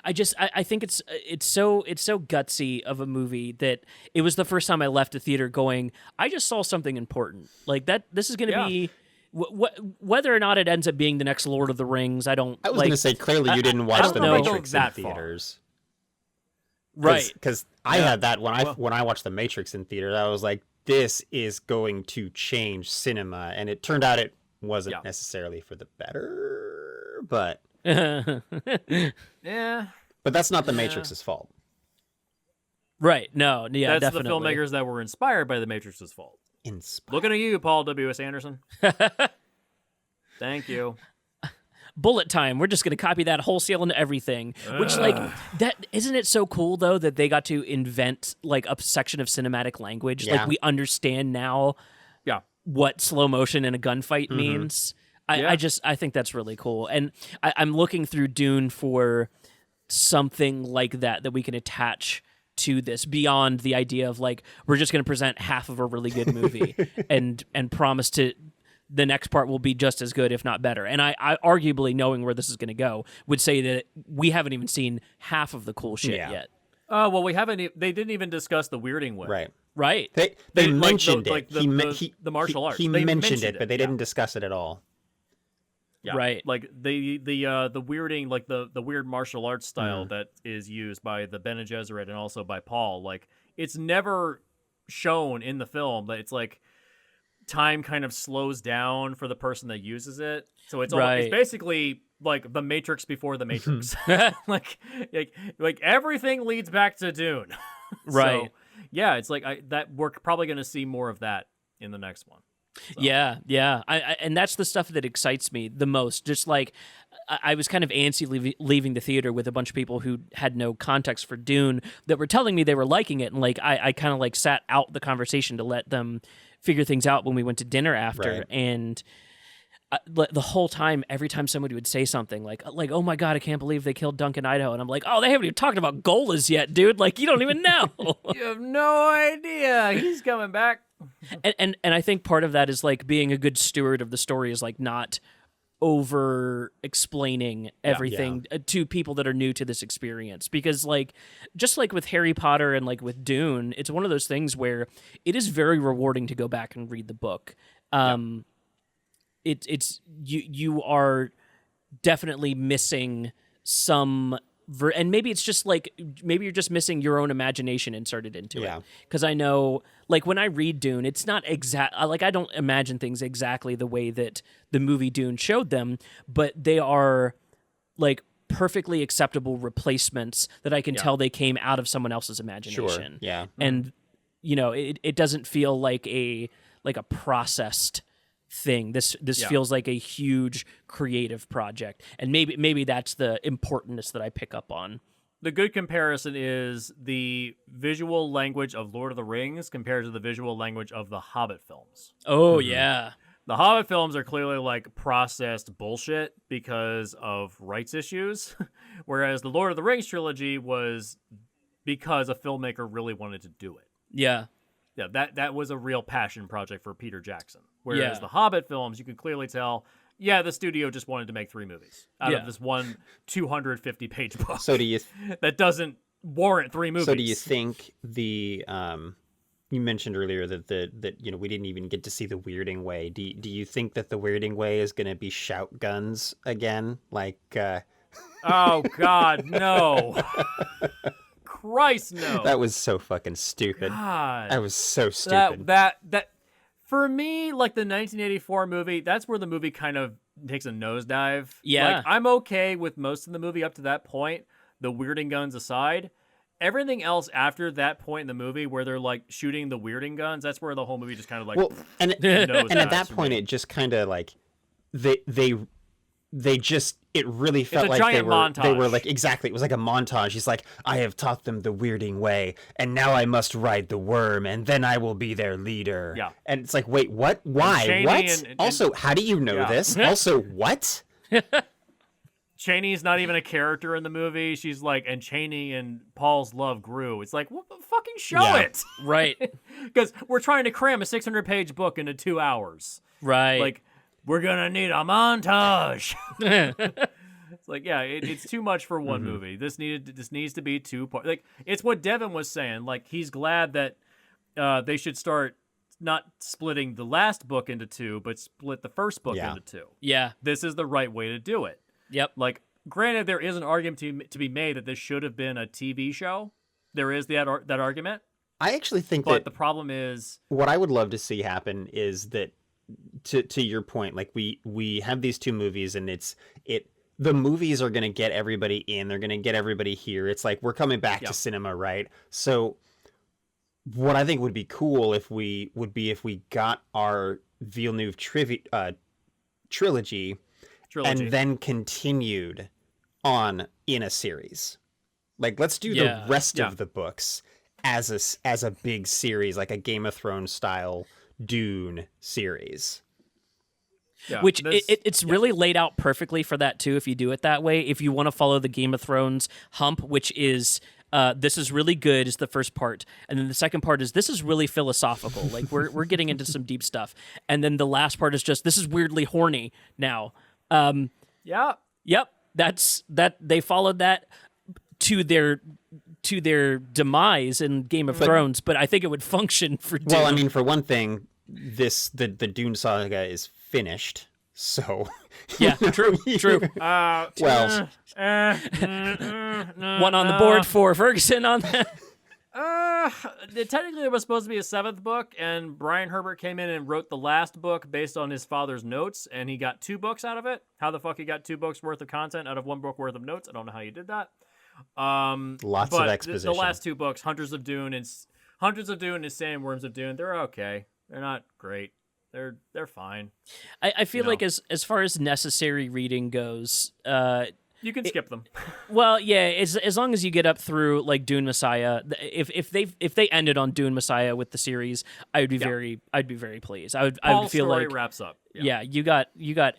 I think it's so gutsy of a movie that it was the first time I left the theater going, I just saw something important. Like that. This is going to be. Whether or not it ends up being the next Lord of the Rings, I was going to say, clearly you didn't watch The Matrix in theaters. Right. Because I had that when I watched The Matrix in theaters, I was like, this is going to change cinema. And it turned out it wasn't necessarily for the better, but... yeah. But that's not The Matrix's fault. Right. No. Yeah, that's definitely. the filmmakers that were inspired by The Matrix's fault. Looking at you, Paul W.S. Anderson. Thank you. Bullet time. We're just going to copy that wholesale into everything. Which, like, that isn't it so cool though that they got to invent like a section of cinematic language? Like we understand now. What slow motion in a gunfight means. I think that's really cool, and I'm looking through Dune for something like that we can attach to this beyond the idea of like we're just going to present half of a really good movie and promise to the next part will be just as good if not better. And I arguably, knowing where this is going to go, would say that we haven't even seen half of the cool shit yet. Oh well, we haven't. They didn't even discuss the weirding way. Right. They mentioned it. The martial arts. He mentioned it, but they didn't discuss it at all. Yeah. Right. Like the weirding, like the weird martial arts style that is used by the Bene Gesserit and also by Paul. Like it's never shown in the film that it's like time kind of slows down for the person that uses it. So it's it's basically like the Matrix before the Matrix. like everything leads back to Dune. Right. So, yeah, it's like that we're probably going to see more of that in the next one. So. Yeah. And that's the stuff that excites me the most. Just like I was kind of antsy leaving the theater with a bunch of people who had no context for Dune that were telling me they were liking it, and like I kind of like sat out the conversation to let them figure things out when we went to dinner after, and the whole time, every time somebody would say something like, oh my God, I can't believe they killed Duncan Idaho. And I'm like, oh, they haven't even talked about Golas yet, dude. Like, you don't even know. You have no idea. He's coming back. And I think part of that is like being a good steward of the story is like not over explaining everything to people that are new to this experience, because like just like with Harry Potter and like with Dune, it's one of those things where it is very rewarding to go back and read the book. It's you are definitely missing some and maybe it's just like maybe you're just missing your own imagination inserted into it, because I know like when I read Dune, it's not exact, like I don't imagine things exactly the way that the movie Dune showed them, but they are like perfectly acceptable replacements that I can tell they came out of someone else's imagination. And you know, it doesn't feel like a processed thing. This feels like a huge creative project, and maybe that's the importance that I pick up on. The good comparison is the visual language of Lord of the Rings compared to the visual language of the Hobbit films. Oh yeah. The Hobbit films are clearly like processed bullshit because of rights issues, whereas the Lord of the Rings trilogy was because a filmmaker really wanted to do it. Yeah. Yeah, that was a real passion project for Peter Jackson. Whereas the Hobbit films, you could clearly tell, the studio just wanted to make 3 movies out of this one 250-page book. So do you that doesn't warrant 3 movies. So do you think the you mentioned earlier that we didn't even get to see the Weirding Way. Do you think that the Weirding Way is going to be shout guns again? Like Oh God, no. Christ, no. That was so fucking stupid. God. That was so stupid. That for me, like the 1984 movie, that's where the movie kind of takes a nosedive. Yeah. Like, I'm okay with most of the movie up to that point, the weirding guns aside. Everything else after that point in the movie where they're like shooting the weirding guns, that's where the whole movie just kind of like and at that point it just kind of like they just, it really felt like they were like, exactly, it was like a montage. He's like, I have taught them the Weirding Way, and now I must ride the worm, and then I will be their leader. Yeah. And it's like, wait, what? Why? What? Also, how do you know this? Also, what? Cheney's not even a character in the movie. She's like, and Cheney and Paul's love grew. It's like, well, fucking show it. Right. Because we're trying to cram a 600-page book into 2 hours. Right. Like, we're going to need a montage. It's like, it's too much for one movie. This needs to be 2 parts. Like, it's what Devin was saying. Like, he's glad that they should start not splitting the last book into 2, but split the first book into 2. Yeah. This is the right way to do it. Yep. Like, granted, there is an argument to be made that this should have been a TV show. There is that argument. I actually think but the problem is, what I would love to see happen is that, to your point, like we have these 2 movies, and the movies are going to get everybody in. They're going to get everybody here. It's like we're coming back to cinema, right? So what I think would be cool if we got our Villeneuve trilogy and then continued on in a series. Like, let's do the rest of the books as a big series, like a Game of Thrones style Dune series. Yeah, which it's really laid out perfectly for that too, if you do it that way. If you want to follow the Game of Thrones hump, which is this is really good is the first part, and then the second part is this is really philosophical. Like we're getting into some deep stuff, and then the last part is just this is weirdly horny now. Yep. That's they followed that to their demise in Game of Thrones, but I think it would function for Dune. Well, I mean, for one thing, the Dune saga is finished, so yeah, true. Well, one on the board for Ferguson on that. Technically, there was supposed to be a 7th book, and Brian Herbert came in and wrote the last book based on his father's notes, and he got 2 books out of it. How the fuck he got 2 books worth of content out of 1 book worth of notes? I don't know how you did that. Lots of exposition. The last 2 books, Hunters of Dune and Sandworms of Dune, they're okay. They're not great. They're fine. I feel like as far as necessary reading goes, you can skip them. Well, yeah, as long as you get up through like Dune Messiah. If they ended on Dune Messiah with the series, I'd be very pleased. I would feel story like wraps up. Yeah, you got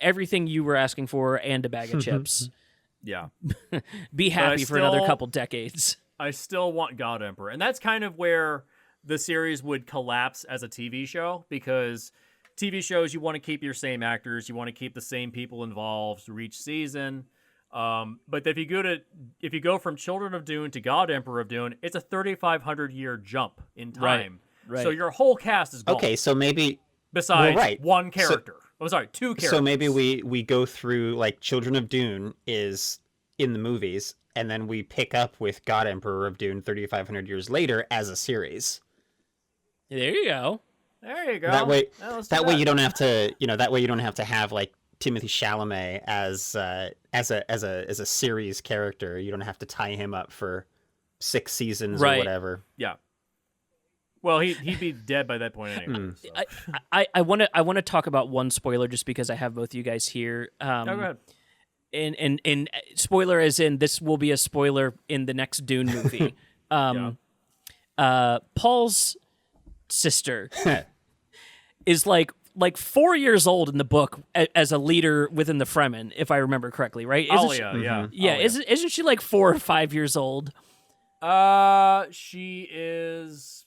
everything you were asking for and a bag of chips. Yeah. Be happy for another couple decades. I still want God Emperor. And that's kind of where the series would collapse as a TV show, because TV shows, you want to keep your same actors, you want to keep the same people involved through each season. But if you go from Children of Dune to God Emperor of Dune, it's a 3,500 year jump in time. Right. So your whole cast is gone. Okay, so maybe besides one character. So, 2 characters. So maybe we go through, like, Children of Dune is in the movies, and then we pick up with God Emperor of Dune 3,500 years later as a series. There you go. That way you don't have to, that way you don't have to have like Timothée Chalamet as a series character. You don't have to tie him up for 6 seasons or whatever. Yeah. Well, he'd be dead by that point anyway. So. I want to talk about one spoiler just because I have both you guys here. Go ahead. And spoiler as in this will be a spoiler in the next Dune movie. Paul's sister is like 4 years old in the book as a leader within the Fremen, if I remember correctly, right? Isn't she like 4 or 5 years old? She is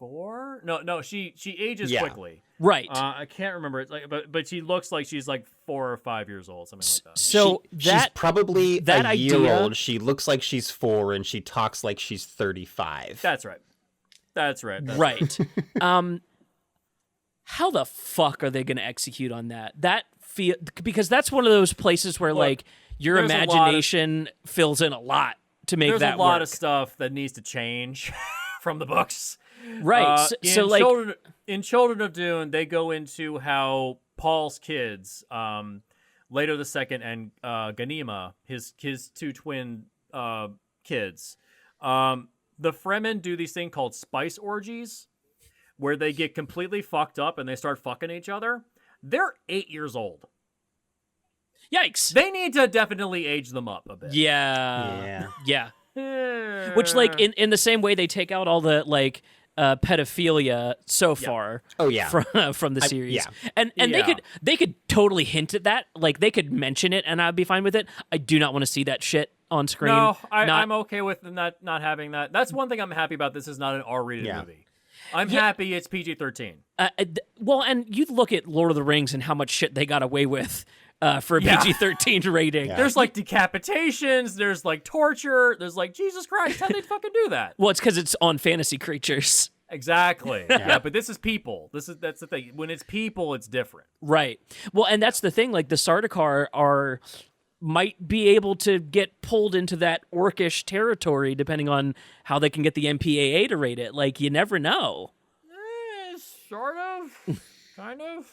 34. No, she ages quickly. Right. I can't remember. It's like, but she looks like she's like 4 or 5 years old, something like that. So she's probably that a year old. She looks like she's 4, and she talks like she's 35. That's right. Right. How the fuck are they going to execute on that? Because that's one of those places where like your imagination fills in a lot to make that work. There's a lot of stuff that needs to change from the books. Right. So like in Children of Dune, they go into how Paul's kids, Leto the Second and Ganima, his 2 twin kids, the Fremen do these things called spice orgies, where they get completely fucked up and they start fucking each other. They're 8 years old. Yikes. They need to definitely age them up a bit. Yeah. Which, like, in the same way they take out all the, like, pedophilia so far from the series. And they could totally hint at that. Like, they could mention it and I'd be fine with it. I do not want to see that shit on screen. No, I'm okay with them not having that. That's one thing I'm happy about. This is not an R-rated movie. I'm happy it's PG-13. Well, and you look at Lord of the Rings and how much shit they got away with for a PG-13 rating. Yeah. There's like decapitations, there's like torture, there's like, Jesus Christ, how'd they fucking do that? Well, it's because it's on fantasy creatures. Exactly. Yeah, but this is people. That's the thing. When it's people, it's different. Right. Well, and that's the thing. Like the Sardaukar might be able to get pulled into that orcish territory depending on how they can get the MPAA to rate it. Like, you never know. Sort of. Kind of.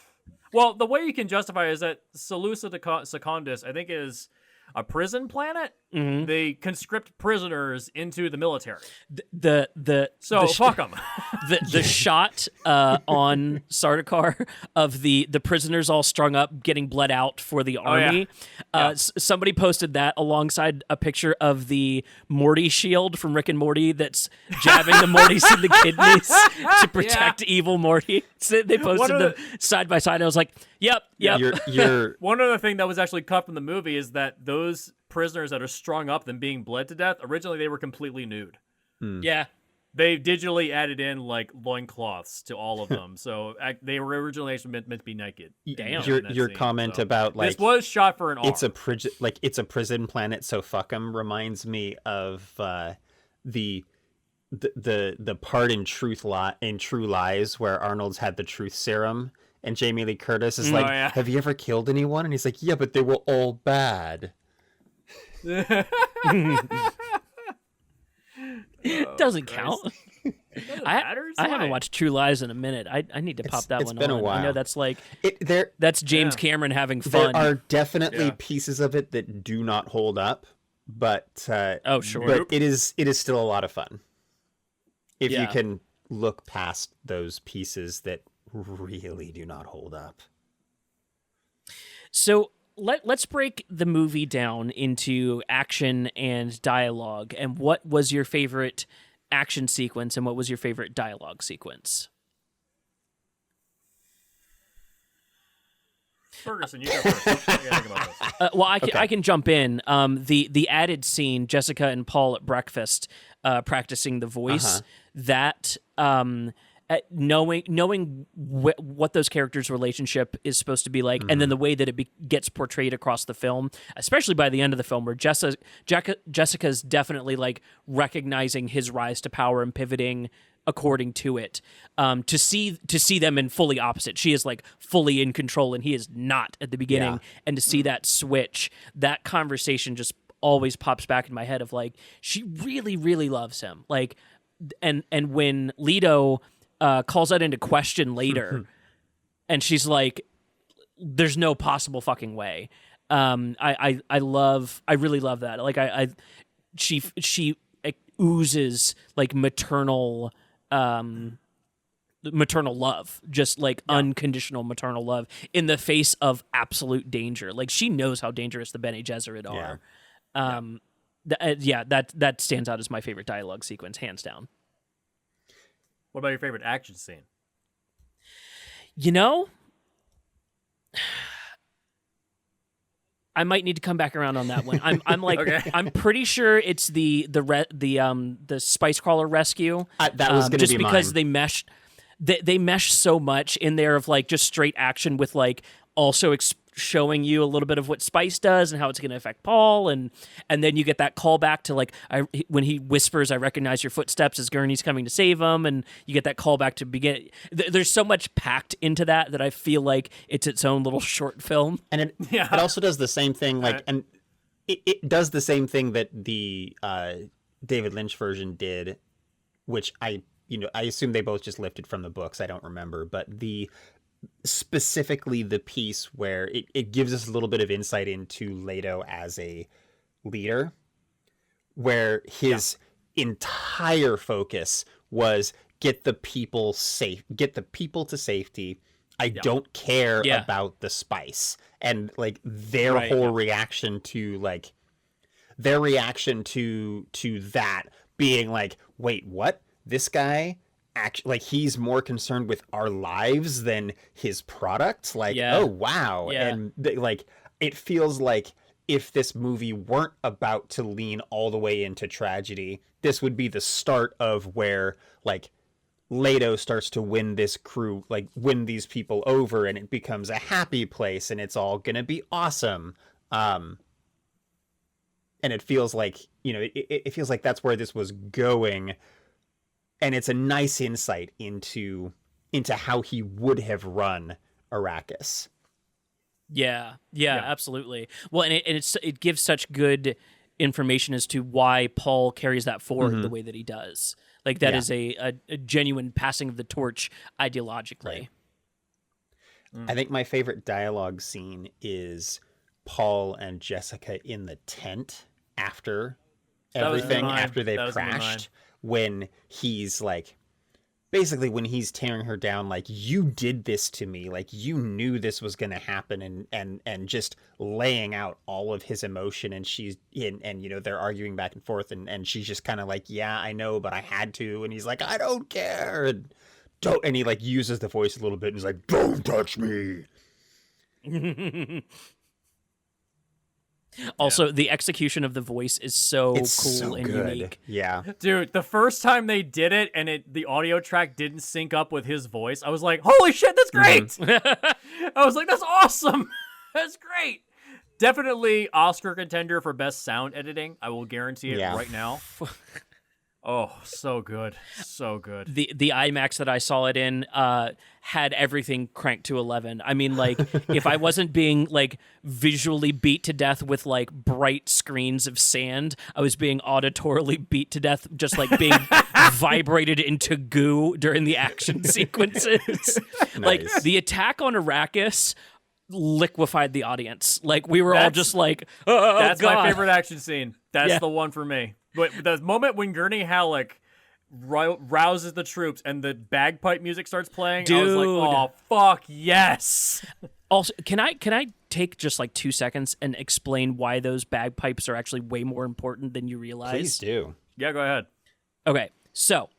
Well, the way you can justify it is that Seleucia Secundus, I think, is a prison planet. Mm-hmm. They conscript prisoners into the military. Fuck them. The shot on Sardaukar of the prisoners all strung up, getting bled out for the army. Somebody posted that alongside a picture of the Morty shield from Rick and Morty that's jabbing the Mortys in the kidneys to protect evil Morty. So they posted them side by side. I was like, yep. You're... One other thing that was actually cut from the movie is that those prisoners that are strung up and being bled to death, originally they were completely nude. Yeah. They digitally added in like loincloths to all of them. So they were originally meant to be naked. Damn. Your comment about like this was shot for an R. It's a prison planet, so fuck 'em reminds me of the part in True Lies where Arnold's had the truth serum. And Jamie Lee Curtis is like, have you ever killed anyone? And he's like, yeah, but they were all bad. It doesn't count. I haven't watched True Lies in a minute. I need to pop that one on. It's been a while. I know that's like that's James Cameron having fun. There are definitely pieces of it that do not hold up, but sure. But it is still a lot of fun if you can look past those pieces that really do not hold up. So let's break the movie down into action and dialogue. And what was your favorite action sequence and what was your favorite dialogue sequence? Ferguson, you go first. What do you think about this? Well, I can jump in. The added scene, Jessica and Paul at breakfast practicing the voice, that... knowing what those characters' relationship is supposed to be like, and then the way that it gets portrayed across the film, especially by the end of the film, where Jessica's definitely like recognizing his rise to power and pivoting according to it. To see them in fully opposite, she is like fully in control, and he is not at the beginning, and to see that switch, that conversation just always pops back in my head of like, she really, really loves him, like, and when Leto calls that into question later, and she's like, "There's no possible fucking way." I really love that. Like she oozes like maternal love, just like unconditional maternal love in the face of absolute danger. Like she knows how dangerous the Bene Gesserit are. That stands out as my favorite dialogue sequence, hands down. What about your favorite action scene? You know, I might need to come back around on that one. I'm like Okay. I'm pretty sure it's the Spice Crawler rescue. That was going to be just because mine. they mesh so much in there of like just straight action with like also showing you a little bit of what Spice does and how it's going to affect Paul, and then you get that callback to like when he whispers, "I recognize your footsteps" as Gurney's coming to save him, and you get that callback to begin. There's so much packed into that I feel like it's its own little short film, And it also does the same thing, like, and it does the same thing that the David Lynch version did, which I assume they both just lifted from the books. I don't remember, but specifically the piece where it gives us a little bit of insight into Leto as a leader, where his entire focus was get the people to safety. I don't care about the spice. And like their whole reaction to that being like, wait, what? This guy actually, like, he's more concerned with our lives than his product. Like, oh wow. And like, it feels like if this movie weren't about to lean all the way into tragedy, this would be the start of where like Leto starts to win this crew, like win these people over, and it becomes a happy place and it's all gonna be awesome. And it feels like, it feels like that's where this was going. And it's a nice insight into how he would have run Arrakis. Yeah, absolutely. Well, and it gives such good information as to why Paul carries that forward the way that he does. Like that is a genuine passing of the torch ideologically. Right. I think my favorite dialogue scene is Paul and Jessica in the tent after everything, after they've crashed. When he's like, basically when he's tearing her down, like, you did this to me, like you knew this was going to happen, and just laying out all of his emotion, and she's and they're arguing back and forth, and she's just kind of like, yeah, I know, but I had to, and he's like, I don't care, and he like uses the voice a little bit and he's like, don't touch me. Also, the execution of the voice is so cool and unique. Yeah. Dude, the first time they did it and the audio track didn't sync up with his voice, I was like, holy shit, that's great! I was like, that's awesome! That's great! Definitely Oscar contender for best sound editing. I will guarantee it right now. Oh, so good. So good. The IMAX that I saw it in had everything cranked to 11. I mean, like, if I wasn't being, like, visually beat to death with, like, bright screens of sand, I was being auditorily beat to death, just, like, being vibrated into goo during the action sequences. Nice. Like, the attack on Arrakis liquefied the audience. Like, we were all just like, oh, that's God. my favorite action scene. That's the one for me. But the moment when Gurney Halleck rouses the troops and the bagpipe music starts playing, I was like, oh, fuck, yes. Also, can I take just like 2 seconds and explain why those bagpipes are actually way more important than you realize? Please do. Yeah, go ahead. Okay, so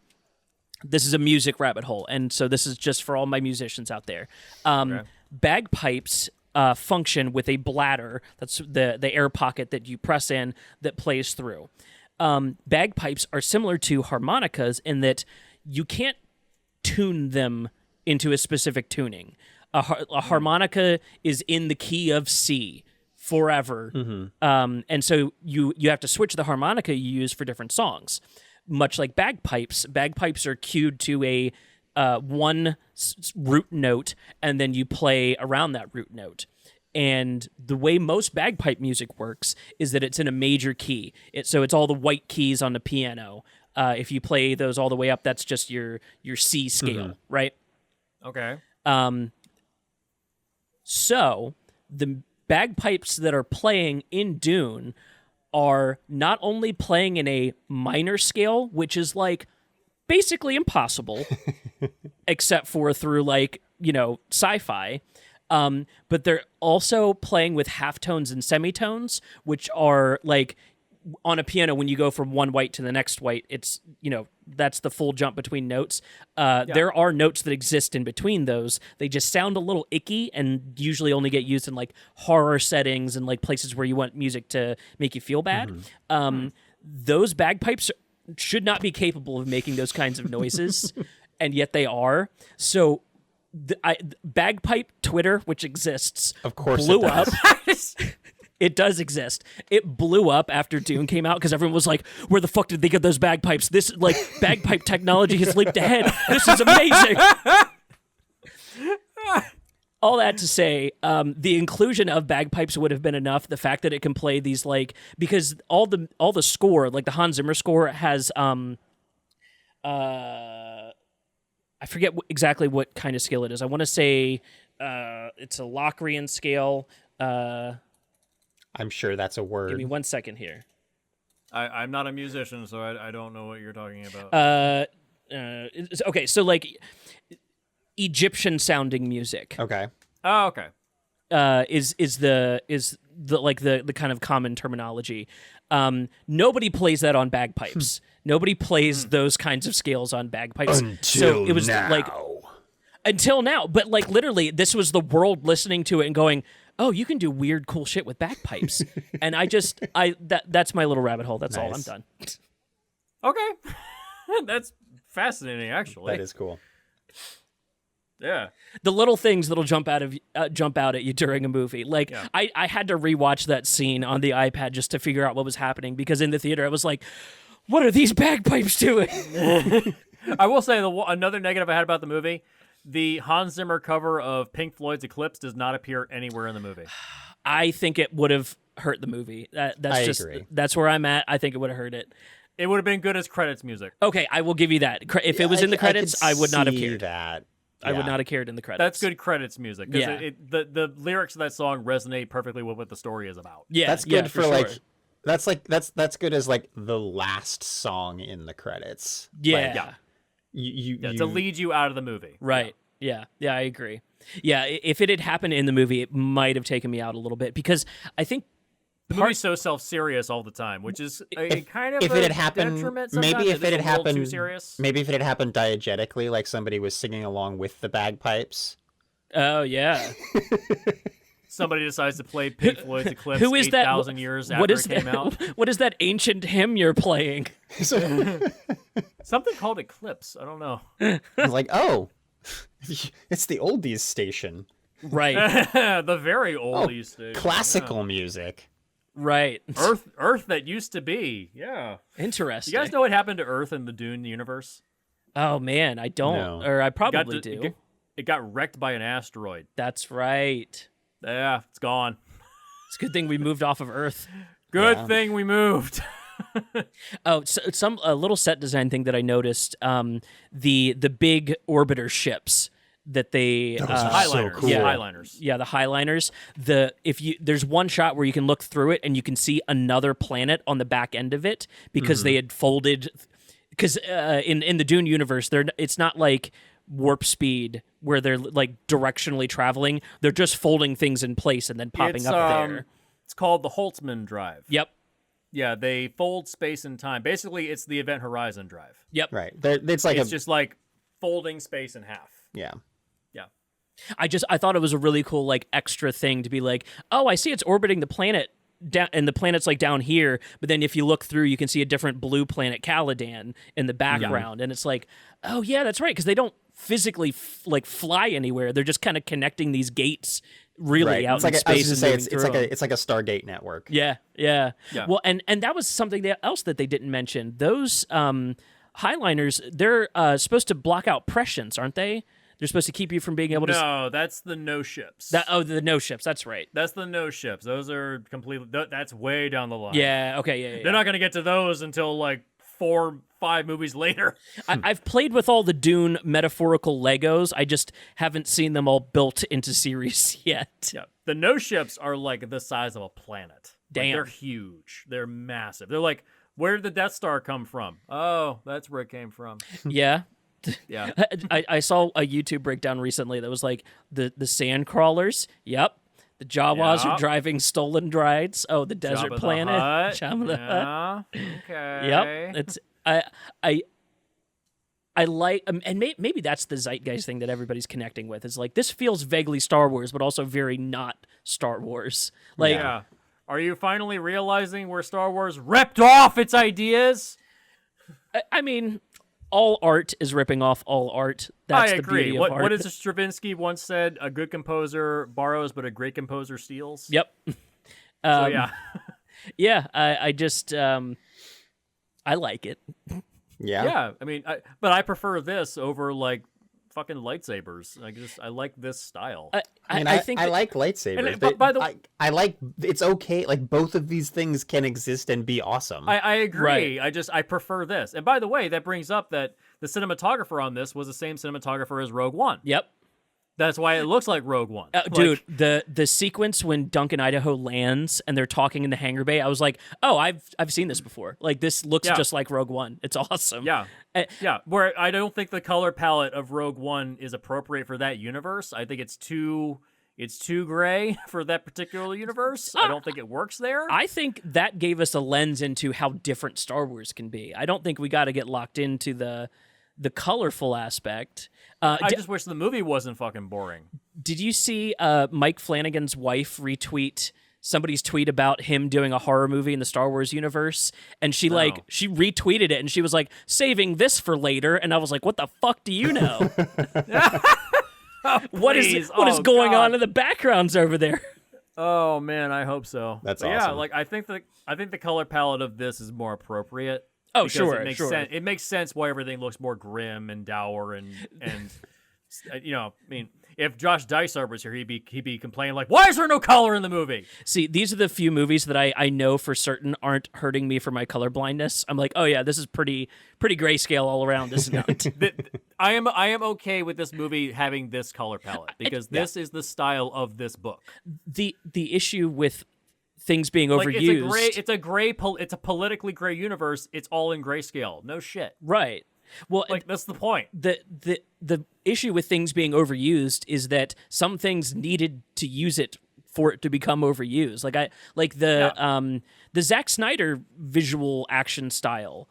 this is a music rabbit hole, and so this is just for all my musicians out there. Bagpipes function with a bladder, that's the air pocket that you press in that plays through. Bagpipes are similar to harmonicas in that you can't tune them into a specific tuning. A harmonica is in the key of C forever, and so you have to switch the harmonica you use for different songs. Much like bagpipes are cued to a one root note, and then you play around that root note. And the way most bagpipe music works is that it's in a major key. So it's all the white keys on the piano. If you play those all the way up, that's just your C scale, right? Okay. So the bagpipes that are playing in Dune are not only playing in a minor scale, which is like basically impossible, except for through like, sci-fi. But they're also playing with halftones and semitones, which are like on a piano, when you go from one white to the next white, it's, that's the full jump between notes. There are notes that exist in between those. They just sound a little icky and usually only get used in like horror settings and like places where you want music to make you feel bad. Those bagpipes should not be capable of making those kinds of noises, and yet they are. So bagpipe Twitter, which exists, of course, blew up. It does exist. It blew up after Dune came out because everyone was like, where the fuck did they get those bagpipes? This, like, bagpipe technology has leaped ahead. This is amazing. All that to say, the inclusion of bagpipes would have been enough. The fact that it can play these, like, because all the score, like the Hans Zimmer score, has I forget exactly what kind of scale it is. I want to say it's a Locrian scale. I'm sure that's a word. Give me 1 second here. I'm not a musician, so I don't know what you're talking about. Okay, so like Egyptian sounding music. Okay. Oh, okay. Is the like the kind of common terminology. Nobody plays that on bagpipes. Nobody plays those kinds of scales on bagpipes. Until it was now. like until now, but like literally, this was the world listening to it and going, "Oh, you can do weird, cool shit with bagpipes." And that's my little rabbit hole. That's all. I'm Nice. done. Okay. That's fascinating, actually. That is cool. Yeah. The little things that'll jump out at you during a movie. Like I had to rewatch that scene on the iPad just to figure out what was happening, because in the theater I was like, "What are these bagpipes doing?" I will say another negative I had about the movie: the Hans Zimmer cover of Pink Floyd's Eclipse does not appear anywhere in the movie. I think it would have hurt the movie. That's agree. That's where I'm at. I think it would have hurt it. It would have been good as credits music. Okay, I will give you that. If it was in the credits, I would not have cared. That. I would not have cared in the credits. That's good credits music. Yeah. The lyrics of that song resonate perfectly with what the story is about. Yeah, That's good for like. sure. That's good as like the last song in the credits. Yeah. Like, you To lead you out of the movie. Right. Yeah, I agree. Yeah, if it had happened in the movie, it might have taken me out a little bit, because I think The movie's so self-serious all the time, which is a kind of if a it had happened, detriment sometimes. maybe if it had is a little too happened, serious. maybe if it had happened diegetically, like somebody was singing along with the bagpipes. Oh yeah. Somebody decides to play Pink Floyd's Eclipse Who is that? 8,000 years after it came out. What is that ancient hymn you're playing? Something called Eclipse. I don't know. I was like, oh, it's the oldies station. Right. The very oldies station. Classical music. Right. Earth that used to be. Yeah. Interesting. You guys know what happened to Earth in the Dune universe? Oh man, I don't, No. or I probably do. It got wrecked by an asteroid. That's right. Yeah, it's gone. It's a good thing we moved off of Earth. Good thing we moved. Oh, so a little set design thing that I noticed. The big orbiter ships that they Highliners. cool. Yeah, Highliners. Yeah, the Highliners. There's one shot where you can look through it and you can see another planet on the back end of it, because they had folded. Because in the Dune universe, it's not like warp speed where they're like directionally traveling. They're just folding things in place and then popping up there. It's called the Holtzman drive. Yep. Yeah, they fold space and time. Basically, it's the Event Horizon drive. Yep. Right. It's just like folding space in half. Yeah. Yeah. I thought it was a really cool like extra thing to be like, oh, I see it's orbiting the planet down, and the planet's like down here, but then if you look through, you can see a different blue planet, Caladan, in the background, and it's like, oh yeah, that's right, because they don't physically fly anywhere. They're just kind of connecting these gates out it's like in space. it's like a Stargate network. Yeah. Well, and that was something else that they didn't mention. Those Highliners, they're supposed to block out prescience, aren't they? They're supposed to keep you from being able to. No, that's the no ships. The no ships. That's right. That's the no ships. Those are completely. That's way down the line. Yeah. Okay. Yeah. They're not going to get to those until like 4-5 movies later. I've played with all the Dune metaphorical Legos. I just haven't seen them all built into series yet. Yeah, the no ships are like the size of a planet. Damn. Like, they're huge. They're massive. They're like, where did the Death Star come from? Oh, that's where it came from. Yeah. Yeah. I saw a YouTube breakdown recently that was like the sand crawlers. Yep. The Jawas are Yep. driving stolen rides. Oh, the desert Jabba the planet. Hutt. Jabba the Hutt. Yeah. Okay. Yep. It's I like, and maybe that's the zeitgeist thing that everybody's connecting with. Is like, this feels vaguely Star Wars, but also very not Star Wars. Like, Yeah. Are you finally realizing where Star Wars ripped off its ideas? I mean, all art is ripping off all art. That's I the agree. beauty of art. What is Stravinsky once said? A good composer borrows, but a great composer steals. Yep. So yeah. Yeah. I just I like it. Yeah. Yeah. I mean, but I prefer this over like fucking lightsabers. I like this style. I think I that- like lightsabers. And, by the way, I like, it's okay. Like, both of these things can exist and be awesome. I agree. Right. I prefer this. And by the way, that brings up that the cinematographer on this was the same cinematographer as Rogue One. Yep. That's why it looks like Rogue One. Dude, the sequence when Duncan Idaho lands and they're talking in the hangar bay, I was like, oh, I've seen this before. Like, this looks just like Rogue One. It's awesome. Yeah. Yeah. Where I don't think the color palette of Rogue One is appropriate for that universe. I think it's too gray for that particular universe. I don't think it works there. I think that gave us a lens into how different Star Wars can be. I don't think we got to get locked into the colorful aspect. I just wish the movie wasn't fucking boring. Did you see Mike Flanagan's wife retweet somebody's tweet about him doing a horror movie in the Star Wars universe? And she she retweeted it and she was like, saving this for later. And I was like, what the fuck do you know? What is going on in the backgrounds over there? Oh man, I hope so. That's but awesome. Yeah, like I think the color palette of this is more appropriate. Oh, because sure, it makes sure. sense. It makes sense why everything looks more grim and dour and you know, I mean, if Josh Dysart was here, he'd be complaining like, why is there no color in the movie? See, these are the few movies that I know for certain aren't hurting me for my color blindness. I'm like, oh yeah, this is pretty grayscale all around, isn't it? I am okay with this movie having this color palette because this is the style of this book. The issue with things being Like, overused, it's a politically gray universe. It's all in grayscale. No shit. right? Well, Like that's the point. The issue with things being overused is that some things needed to use it for it to become overused. Like the Zack Snyder visual action style.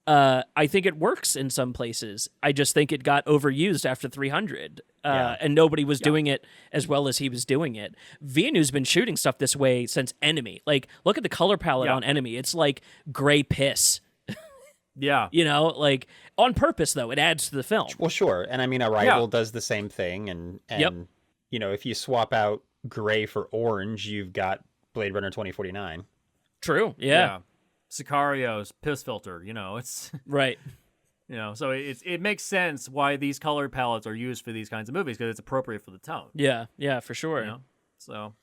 I think it works in some places. I just think it got overused after 300, and nobody was doing it as well as he was doing it. Villeneuve's been shooting stuff this way since Enemy. Like, look at the color palette on Enemy. It's like gray piss. Yeah. You know, like on purpose though. It adds to the film. Well, sure. And I mean, Arrival does the same thing. And you know, if you swap out gray for orange, you've got Blade Runner 2049. True. Yeah. Sicario's piss filter, you know, it's Right. you know, so it makes sense why these color palettes are used for these kinds of movies because it's appropriate for the tone. Yeah. Yeah, for sure. You know? So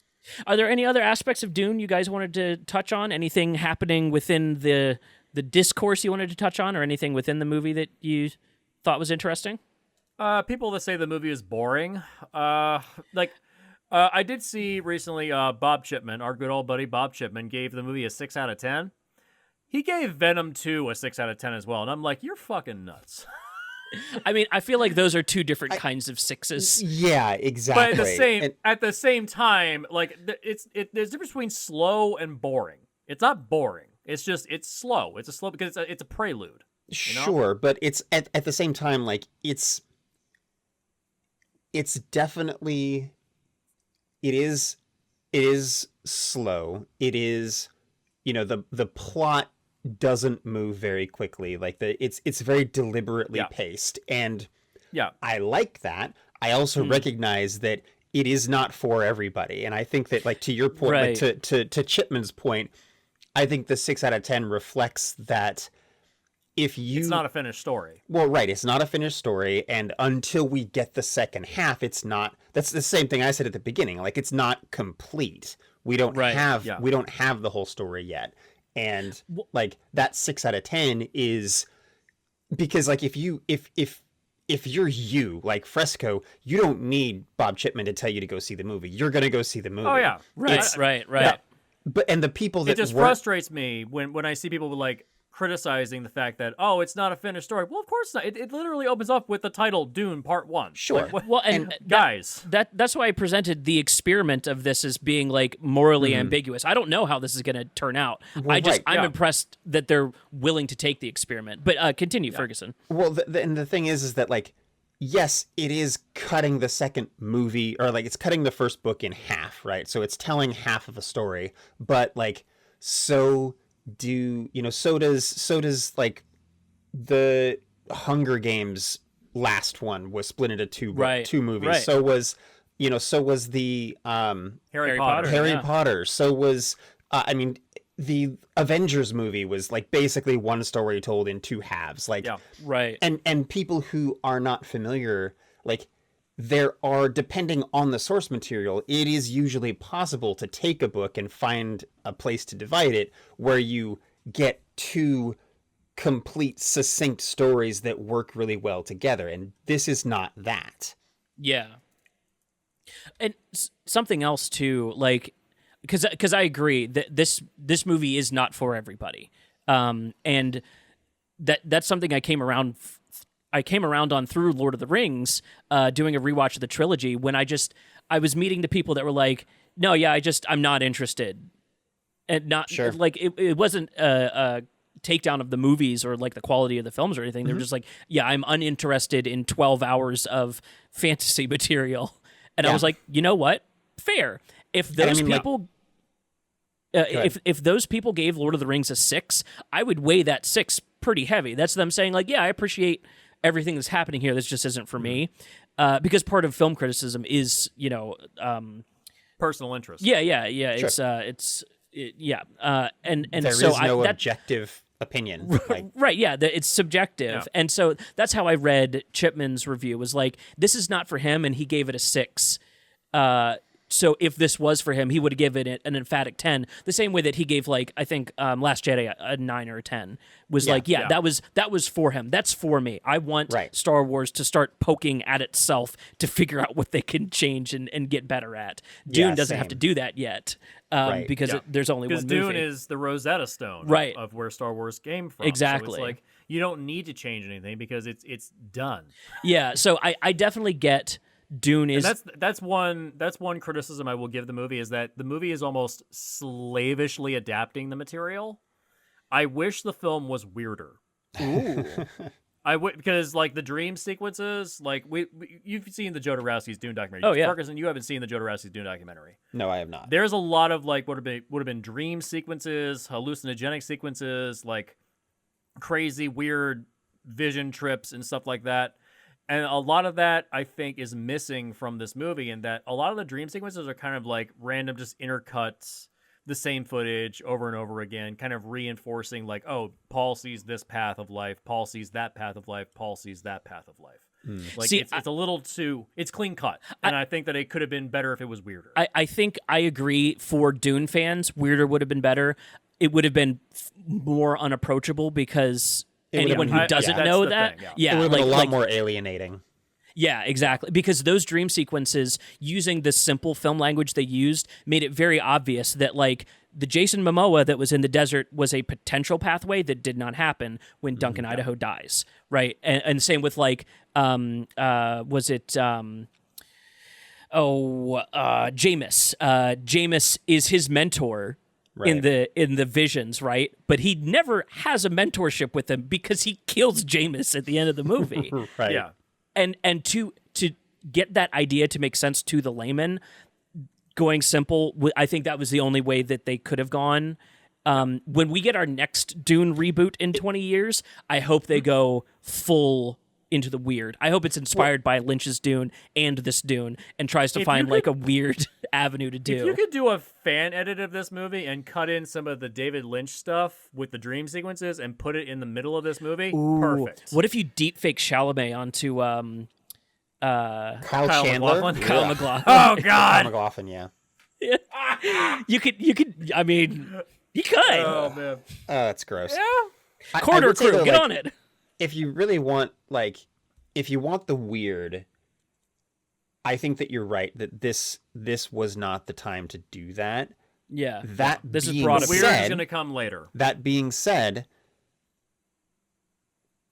Are there any other aspects of Dune you guys wanted to touch on? Anything happening within the discourse you wanted to touch on, or anything within the movie that you thought was interesting? people that say the movie is boring, I did see recently Bob Chipman, our good old buddy Bob Chipman, gave the movie a 6 out of 10. He gave Venom 2 a 6 out of 10 as well, and I'm like, you're fucking nuts. I mean, I feel like those are two different kinds of sixes. Yeah, exactly. But at the same time, like there's a difference between slow and boring. It's not boring. It's slow. It's slow because it's a prelude. You know? Sure, but it's at the same time, like it's definitely, it is slow. It is, you know, the plot doesn't move very quickly. Like it's very deliberately paced, and I like that. I also recognize that it is not for everybody, and I think that, like, to your point, Right. like to Chipman's point, I think the 6 out of 10 reflects that. It's not a finished story. Well, right, it's not a finished story, and until we get the second half, it's not. That's the same thing I said at the beginning. Like, it's not complete. We don't have the whole story yet. And like that 6 out of 10 is because, like, if you're like Fresco, you don't need Bob Chipman to tell you to go see the movie. You're gonna go see the movie. Oh yeah, Right. Yeah. But and the people that it just frustrates me when I see people like criticizing the fact that, oh, it's not a finished story. Well, of course not. It literally opens up with the title Dune Part 1. Sure. Like, well, and guys, that's why I presented the experiment of this as being like morally ambiguous. I don't know how this is going to turn out. Well, I'm impressed that they're willing to take the experiment. But continue, Ferguson. Well, and the thing is that like, yes, it is cutting the second movie, or like it's cutting the first book in half, right? So it's telling half of a story, but like, so does like the Hunger Games last one was split into two movies. Right. So was the Harry Potter. Harry Potter. So was the Avengers movie was like basically one story told in two halves. Like right. And people who are not familiar, like, there are, depending on the source material, it is usually possible to take a book and find a place to divide it where you get two complete, succinct stories that work really well together. And this is not that. Yeah. And something else too, like, because I agree that this movie is not for everybody. And that's something I came around on through Lord of the Rings, doing a rewatch of the trilogy, when I was meeting the people that were like, no, yeah, I'm not interested. And not sure. Like it wasn't a takedown of the movies or like the quality of the films or anything. They were just like, yeah, I'm uninterested in 12 hours of fantasy material. And I was like, you know what? Fair. If those people... if those people gave Lord of the Rings a 6, I would weigh that 6 pretty heavy. That's them saying like, yeah, I appreciate everything that's happening here. This just isn't for me. Because part of film criticism is, personal interest. Yeah. Sure. And there so is no objective opinion. Right. Yeah. It's subjective. Yeah. And so that's how I read Chipman's review, was like, this is not for him. And he gave it a 6. So if this was for him, he would give it an emphatic 10. The same way that he gave, like, I think Last Jedi a 9 or a 10. That was for him. That's for me. I want Star Wars to start poking at itself to figure out what they can change and get better at. Dune doesn't have to do that yet, because there's only one movie. Because Dune is the Rosetta Stone of where Star Wars came from. Exactly. So it's like, you don't need to change anything because it's done. Yeah, so I definitely get... Dune is... And that's one criticism I will give the movie, is that the movie is almost slavishly adapting the material. I wish the film was weirder. Ooh. Because like the dream sequences, like you've seen the Jodorowsky's Dune documentary. Oh yeah, Ferguson, you haven't seen the Jodorowsky's Dune documentary. No, I have not. There's a lot of like would have been dream sequences, hallucinogenic sequences, like crazy weird vision trips and stuff like that. And a lot of that, I think, is missing from this movie, in that a lot of the dream sequences are kind of like random, just intercuts, the same footage over and over again, kind of reinforcing like, oh, Paul sees this path of life, Paul sees that path of life, Paul sees that path of life. Like, it's a little too... It's clean cut, and I think that it could have been better if it was weirder. I think I agree. For Dune fans, weirder would have been better. It would have been more unapproachable, because... anyone who doesn't know that, it would have been a lot more alienating. Yeah, exactly. Because those dream sequences, using the simple film language they used, made it very obvious that, like, the Jason Momoa that was in the desert was a potential pathway that did not happen when Duncan Idaho dies, right? And same with, like, was it... Jameis. Jameis is his mentor... Right. in the visions, right? But he never has a mentorship with him because he kills Jameis at the end of the movie. Right. Yeah. And to get that idea to make sense to the layman, going simple, I think that was the only way that they could have gone. When we get our next Dune reboot in 20 years, I hope they go full into the weird. I hope it's inspired by Lynch's Dune and this Dune, and tries to find like a weird avenue to do. If you could do a fan edit of this movie and cut in some of the David Lynch stuff with the dream sequences and put it in the middle of this movie, perfect. What if you deep fake Chalamet onto Kyle Chandler? MacLachlan? Kyle MacLachlan. Oh God. Kyle MacLachlan, yeah. You could. I mean, you could. Oh man. That's gross. Yeah. Corridor crew, get on it. If you really want, like, if you want the weird, I think that you're right that this was not the time to do that. Yeah. This is being brought up. Weird is going to come later. That being said,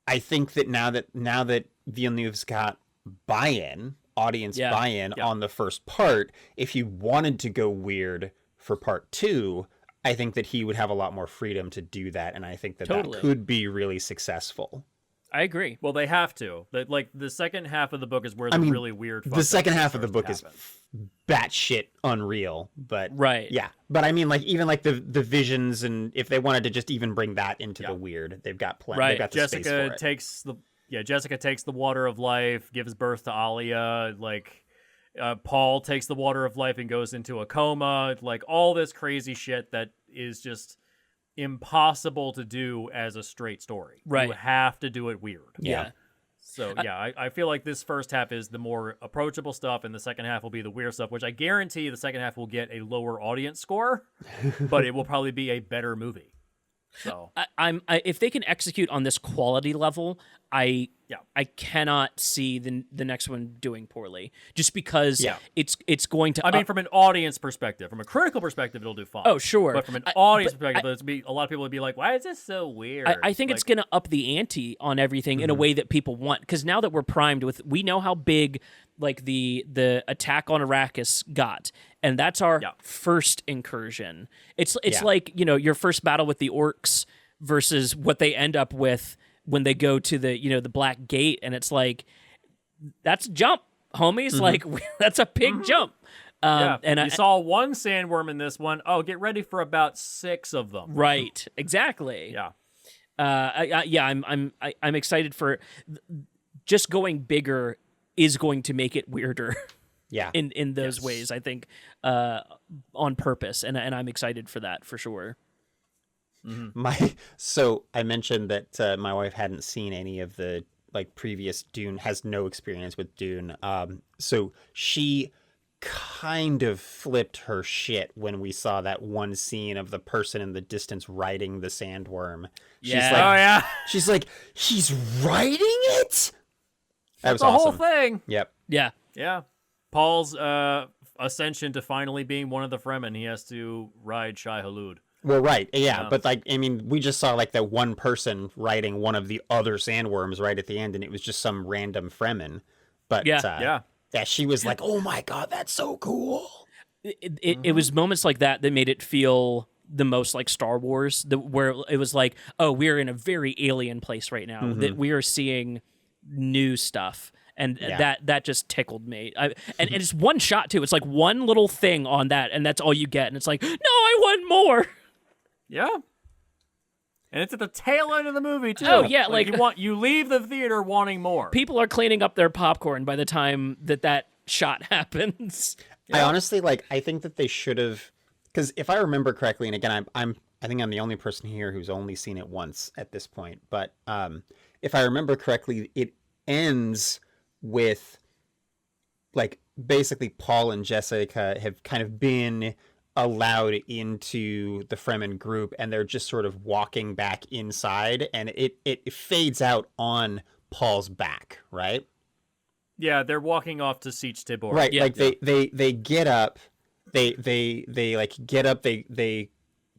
I think that now that Villeneuve's got audience buy-in on the first part, if you wanted to go weird for part 2, I think that he would have a lot more freedom to do that, and I think that that could be really successful. I agree. Well, they have to. Like the second half of the book is where the really weird. The second half of the book is batshit unreal, but yeah. But I mean, like even like the visions, and if they wanted to just even bring that into the weird, they've got plenty. They've got the space for it. Jessica takes the water of life, gives birth to Alia. Like Paul takes the water of life and goes into a coma. Like all this crazy shit that is just impossible to do as a straight story. Right. You have to do it weird. Yeah. So I feel like this first half is the more approachable stuff, and the second half will be the weird stuff, which I guarantee the second half will get a lower audience score, but it will probably be a better movie. So if they can execute on this quality level, I cannot see the next one doing poorly, just because it's going to. I mean, from an audience perspective, from a critical perspective, it'll do fine. Oh, sure. But from an audience perspective, a lot of people would be like, "Why is this so weird?" I think it's going to up the ante on everything in a way that people want, because now that we're primed with, we know how big like the attack on Arrakis got, and that's our first incursion. It's like, you know, your first battle with the orcs versus what they end up with when they go to the, you know, the Black Gate, and it's like, that's a jump, homies. Like that's a big jump. And you saw one sandworm in this one. Oh, get ready for about 6 of them. Right. Exactly. Yeah. I'm excited for just going bigger is going to make it weirder. Yeah. In those ways, I think, on purpose, and I'm excited for that for sure. So I mentioned that my wife hadn't seen any of the like previous Dune, has no experience with Dune. So she kind of flipped her shit when we saw that one scene of the person in the distance riding the sandworm. Yeah. She's like, he's riding it? That was the awesome. whole thing. Yep. Yeah. Yeah. Paul's ascension to finally being one of the Fremen. He has to ride Shai Hulud. Well, right. Yeah. But like, I mean, we just saw like that one person riding one of the other sandworms right at the end, and it was just some random Fremen. But yeah, she was like, oh my God, that's so cool. It was moments like that that made it feel the most like Star Wars, where it was like, oh, we're in a very alien place right now, that we are seeing new stuff. And that just tickled me. And it's one shot too. It's like one little thing on that, and that's all you get. And it's like, no, I want more. Yeah. And it's at the tail end of the movie too. Oh yeah, like you leave the theater wanting more. People are cleaning up their popcorn by the time that shot happens. I honestly I think that they should have, because if I remember correctly, and again, I think I'm the only person here who's only seen it once at this point, but if I remember correctly, it ends with like basically Paul and Jessica have kind of been allowed into the Fremen group, and they're just sort of walking back inside, and it fades out on Paul's back, right? Yeah, they're walking off to Sietch Tabor. Right, they get up, they get up, they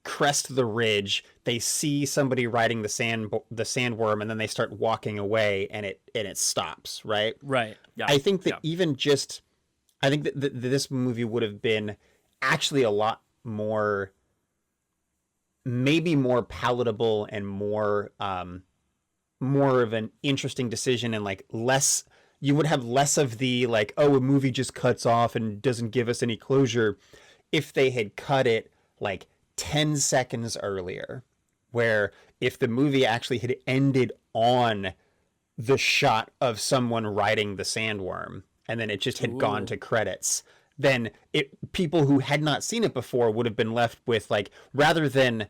crest the ridge, they see somebody riding the sandworm, and then they start walking away, and it stops, right? Right. Yeah. I think that I think that this movie would have been actually a lot more, maybe more palatable and more of an interesting decision, and like less, you would have less of the like, oh, a movie just cuts off and doesn't give us any closure, if they had cut it like 10 seconds earlier, where if the movie actually had ended on the shot of someone riding the sandworm, and then it just had gone to credits, then people who had not seen it before would have been left with like, rather than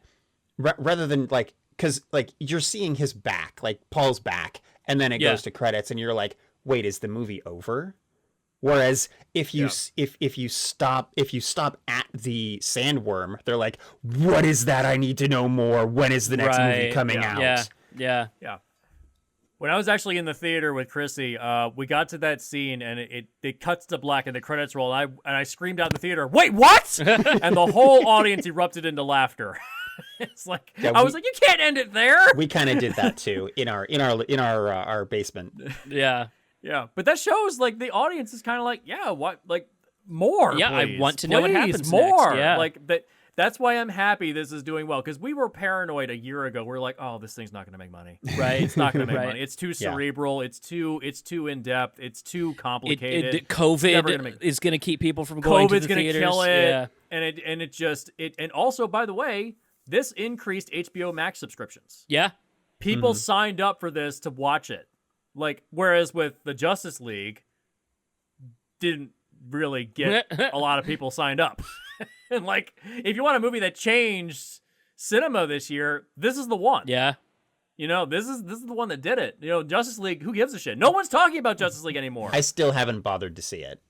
like, because like you're seeing his back, like Paul's back, and then it goes to credits, and you're like, wait, is the movie over? Whereas if you stop at the sandworm, they're like, what is that? I need to know more. When is the next movie coming out? Yeah. When I was actually in the theater with Chrissy, we got to that scene, and it cuts to black and the credits roll, and I screamed out in the theater, wait, what? And the whole audience erupted into laughter. It's like Yeah, I was like, you can't end it there. We kind of did that too in our basement. Yeah. Yeah, but that shows like the audience is kind of like, yeah, what, like more? Yeah, please, I want to know what happens more. next. Yeah, like that. That's why I'm happy this is doing well, because we were paranoid a year ago. We're like, oh, this thing's not going to make money. right. It's not going to make Right. money. It's too cerebral. It's too in depth. It's too complicated. COVID is going to keep people from going to the COVID's theaters. going to kill it. Yeah. And also, by the way, this increased HBO Max subscriptions. Yeah. People signed up for this to watch it. Like, whereas with the Justice League, didn't really get a lot of people signed up. And like, if you want a movie that changed cinema this year, this is the one. Yeah. You know, this is the one that did it. You know, Justice League, who gives a shit? No one's talking about Justice League anymore. I still haven't bothered to see it.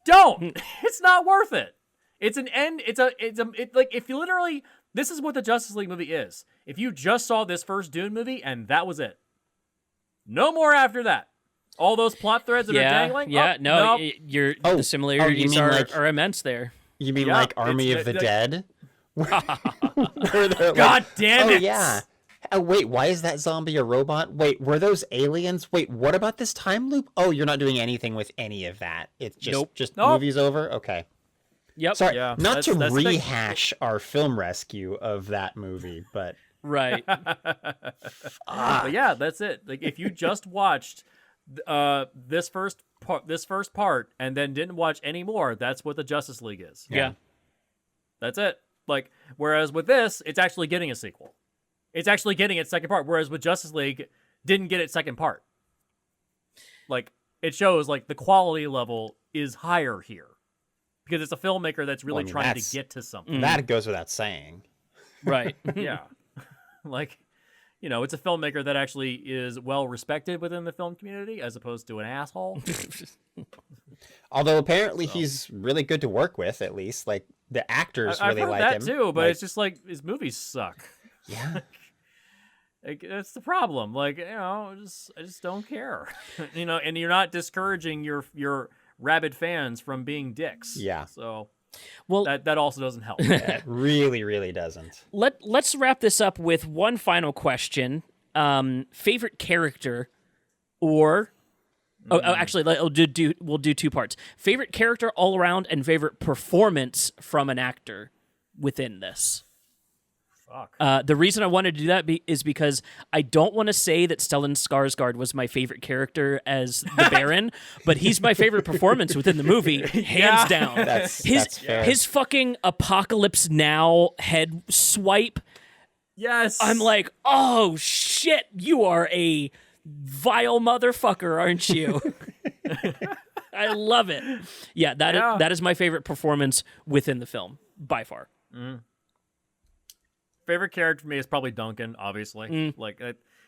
Don't. It's not worth it. It's an end. It's like, if you literally, this is what the Justice League movie is. If you just saw this first Dune movie and that was it. No more after that. All those plot threads that are dangling. Yeah, nope. The similarities are immense there. You mean like Army of the Dead? God damn it! Oh yeah. Oh, wait, why is that zombie a robot? Wait, were those aliens? Wait, what about this time loop? Oh, you're not doing anything with any of that. It's just movie's over? Okay. Yep. Sorry, Yeah, not to rehash our film rescue of that movie, but... Right. But yeah, that's it. Like, if you just watched this first part and then didn't watch any more, that's what the Justice League is. Yeah. That's it. Like, whereas with this, it's actually getting a sequel. It's actually getting its second part. Whereas with Justice League, didn't get its second part. Like, it shows like the quality level is higher here because it's a filmmaker that's really trying to get to something. That goes without saying. Right. Yeah. Like, you know, it's a filmmaker that actually is well respected within the film community as opposed to an asshole. Although apparently he's really good to work with, at least. Like, the actors I've really heard like that him. too, but it's just like his movies suck. Yeah. Like, that's the problem. Like, you know, I just don't care. You know, and you're not discouraging your rabid fans from being dicks. Yeah. So Well, that also doesn't help. It really, really doesn't. let's wrap this up with one final question. Favorite character, or actually, we'll do two parts. Favorite character all around, and favorite performance from an actor within this. Fuck. The reason I wanted to do that is because I don't want to say that Stellan Skarsgård was my favorite character as the Baron, but he's my favorite performance within the movie, hands down. That's fair. His fucking Apocalypse Now head swipe. Yes. I'm like, oh shit, you are a vile motherfucker, aren't you? I love it. Yeah, that is my favorite performance within the film by far. Favorite character for me is probably Duncan, obviously. Like,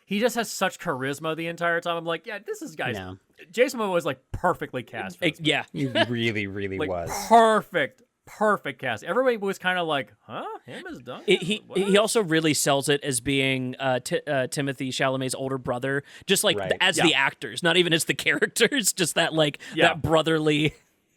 he just has such charisma the entire time. I'm like, yeah, this is guys. No. Jason Momoa was like perfectly cast. For this movie. Yeah, He really, really like was. perfect cast. Everybody was kind of like, huh, him as Duncan. He also really sells it as being Timothée Chalamet's older brother, just like as the actors, not even as the characters, just that that brotherly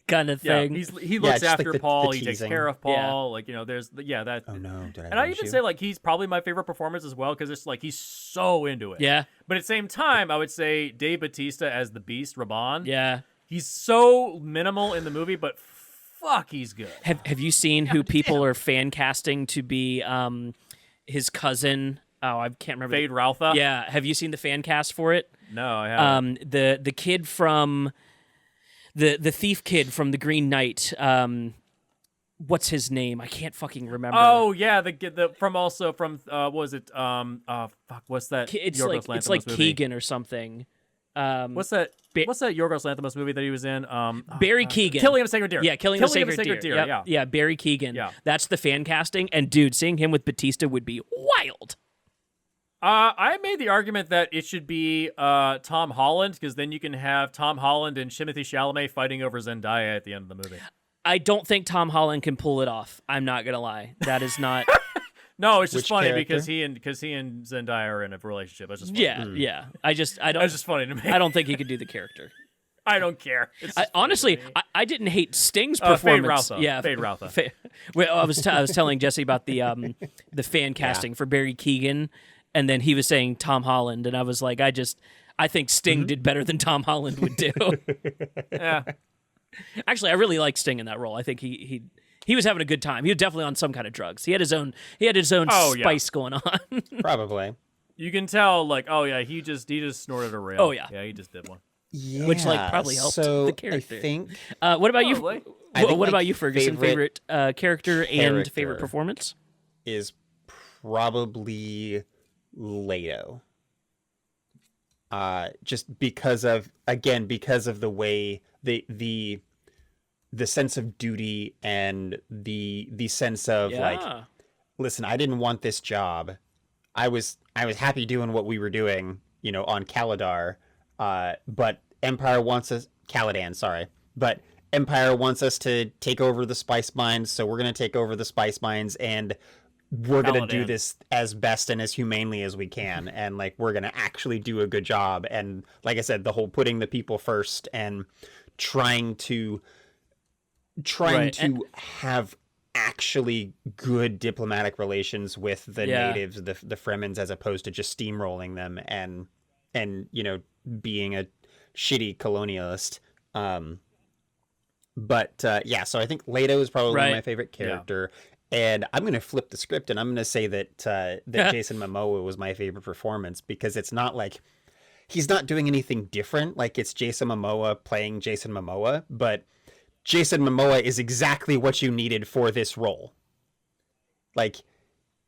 kind of thing. He looks after like Paul. the He takes teasing. care of Paul. Like, you know, there's that. Oh no, did I And I lose even you? say like he's probably my favorite performance as well because it's like he's so into it. Yeah. But at the same time, I would say Dave Bautista as the Beast, Raban. Yeah. He's so minimal in the movie, but fuck, he's good. Have you seen who people are fan casting to be his cousin? Oh, I can't remember. Fade Routha? Yeah. Have you seen the fan cast for it? No, I haven't. The kid from the thief kid from the Green Knight. What's his name? I can't fucking remember. Oh yeah, the from what was it? Fuck, what's that? It's Yorgos like Lanthimos movie? Keegan or something. What's that? What's that Yorgos Lanthimos movie that he was in? Barry Keoghan. Killing of a Sacred Deer. Yeah, Killing of a Sacred Deer. Yep. Yeah, Barry Keoghan. Yeah. That's the fan casting, and dude, seeing him with Batista would be wild. I made the argument that it should be Tom Holland because then you can have Tom Holland and Timothée Chalamet fighting over Zendaya at the end of the movie. I don't think Tom Holland can pull it off. I'm not gonna lie. That is not. No, it's just Which funny character? because he and Zendaya are in a relationship. It's just funny. Yeah. I don't. It's just funny to me. I don't think he could do the character. I don't care. Honestly, I didn't hate Sting's Fade performance. Routha. Fade Routha. Well, I was telling Jesse about the fan casting for Barry Keoghan, and then he was saying Tom Holland, and I was like, I think Sting did better than Tom Holland would do. Yeah. Actually, I really like Sting in that role. I think he was having a good time. He was definitely on some kind of drugs. He had his own spice going on. Probably. You can tell, like, oh yeah, he just snorted a rail. Oh yeah, yeah, he just did one. Yeah, which like probably helped the character. I think. What about Probably. you? What like, about you, Ferguson? Favorite character and favorite performance is probably Leto. Just because of the way the sense of duty and the sense of like, listen, I didn't want this job. I was happy doing what we were doing, on Caladar. But Empire wants us, Caladan, sorry. But Empire wants us to take over the spice mines, so we're going to take over the spice mines, and we're going to do this as best and as humanely as we can. And, like, we're going to actually do a good job. And, like I said, the whole putting the people first and trying to have actually good diplomatic relations with the natives, the Fremens, as opposed to just steamrolling them and being a shitty colonialist. So I think Leto is probably my favorite character. And I'm going to flip the script and I'm going to say that Jason Momoa was my favorite performance, because it's not like he's not doing anything different. Like, it's Jason Momoa playing Jason Momoa, but Jason Momoa is exactly what you needed for this role. Like,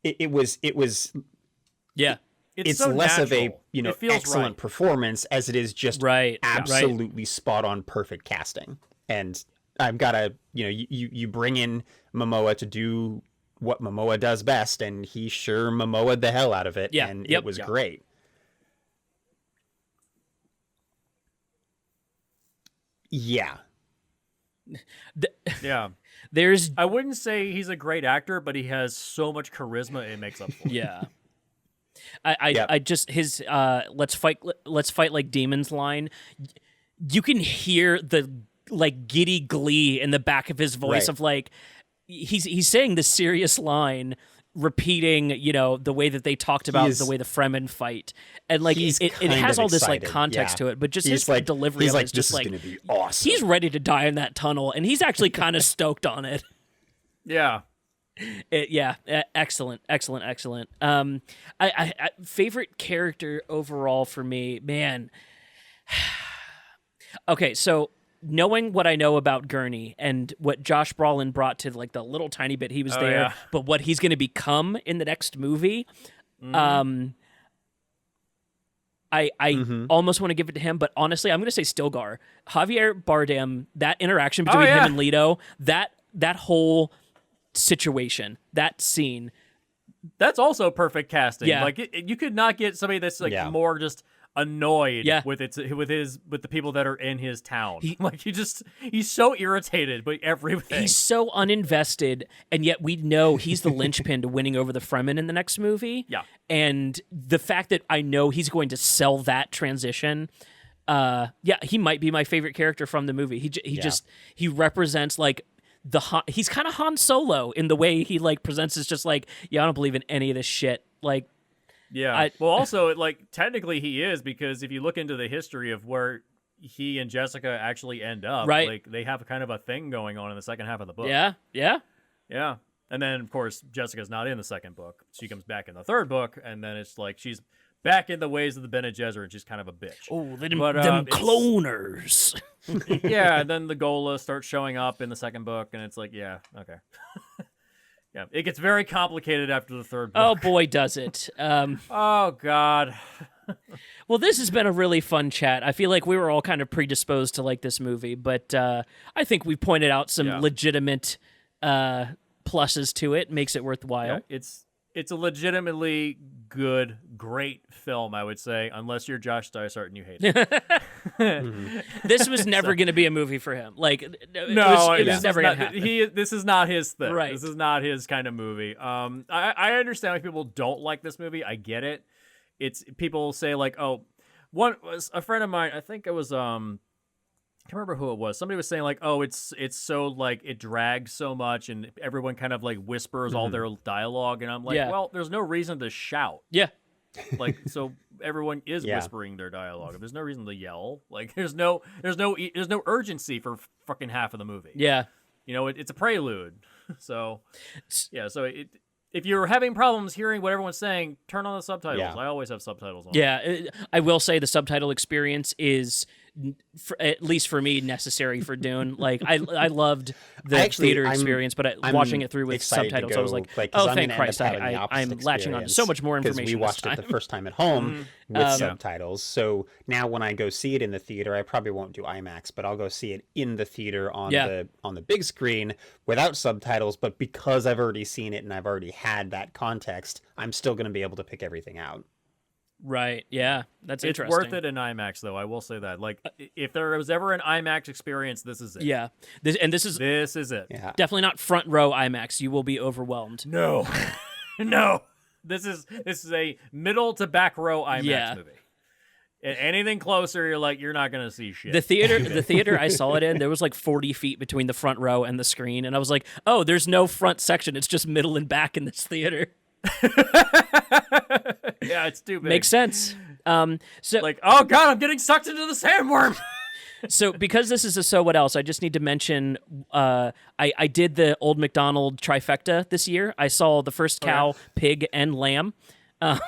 it was it's so less natural. of a excellent performance as it is just absolutely spot on perfect casting. And I've got to you bring in Momoa to do what Momoa does best, and he sure Momoa'd the hell out of it, and it was great. Yeah. I wouldn't say he's a great actor, but he has so much charisma it makes up for it. Yeah. I just his let's fight like demons line. You can hear the like giddy glee in the back of his voice of like he's saying the serious line, repeating the way that they talked about the way the Fremen fight, and like it has all this like context to it, but just his delivery of it is just like, gonna be awesome. He's ready to die in that tunnel, and he's actually kind of stoked on it. Yeah. Excellent. I favorite character overall for me, man. Okay, so knowing what I know about Gurney and what Josh Brolin brought to like the little tiny bit he was there, but what he's going to become in the next movie, I almost want to give it to him, but honestly, I'm going to say Stilgar. Javier Bardem, that interaction between him and Leto, that whole situation, that scene, that's also perfect casting. Like you could not get somebody that's like more just annoyed with the people that are in his town. He's so irritated by everything. He's so uninvested, and yet we know he's the linchpin to winning over the Fremen in the next movie. Yeah, and the fact that I know he's going to sell that transition. He might be my favorite character from the movie. He represents like he's kind of Han Solo in the way he like presents. It's just like, I don't believe in any of this shit. Like, also, like, technically he is, because if you look into the history of where he and Jessica actually end up, like, they have kind of a thing going on in the second half of the book. Yeah. And then, of course, Jessica's not in the second book. She comes back in the third book, and then it's like she's back in the ways of the Bene Gesserit, she's kind of a bitch. Oh, them cloners. And then the Gola starts showing up in the second book, and it's like, okay. Yeah, it gets very complicated after the third book. Oh, boy, does it. Oh, God. Well, this has been a really fun chat. I feel like we were all kind of predisposed to like this movie, but I think we pointed out some legitimate pluses to it. Makes it worthwhile. Yeah, it's a legitimately good, great film, I would say, unless you're Josh Dysart and you hate it. This was never going to be a movie for him. Like, it was never going to happen. This is not his thing. Right. This is not his kind of movie. I understand why people don't like this movie. I get it. It's people say like, oh, one was a friend of mine. I think it was can't remember who it was. Somebody was saying like, "Oh, it's so like it drags so much, and everyone kind of like whispers all their dialogue." And I'm like, Yeah. "Well, there's no reason to shout. Yeah. Like, so everyone is whispering their dialogue. There's no reason to yell. Like, there's no urgency for fucking half of the movie. Yeah. You know, it's a prelude. So, yeah. So if you're having problems hearing what everyone's saying, turn on the subtitles. Yeah. I always have subtitles on. Yeah, I will say the subtitle experience is, at least for me, necessary for Dune. Like, I loved the theater experience, but watching it through with subtitles, I was like, oh, thank Christ, I'm latching on to so much more information. Because we watched it the first time at home with subtitles. So now when I go see it in the theater, I probably won't do IMAX, but I'll go see it in the theater on the big screen without subtitles. But because I've already seen it and I've already had that context, I'm still going to be able to pick everything out. Right. Yeah. That's it's interesting. worth it in IMAX, though. I will say that. Like, if there was ever an IMAX experience, this is it. Yeah. This is it. Yeah. Definitely not front row IMAX. You will be overwhelmed. No. No. This is a middle to back row IMAX movie. Anything closer, you're not gonna see shit. The theater I saw it in, there was like 40 feet between the front row and the screen, and I was like, oh, there's no front section. It's just middle and back in this theater. Yeah, it's too big. Makes sense. So like, oh god, I'm getting sucked into the sandworm. So because this is a So What Else, I just need to mention I did the Old McDonald trifecta this year. I saw the first cow, pig, and lamb. I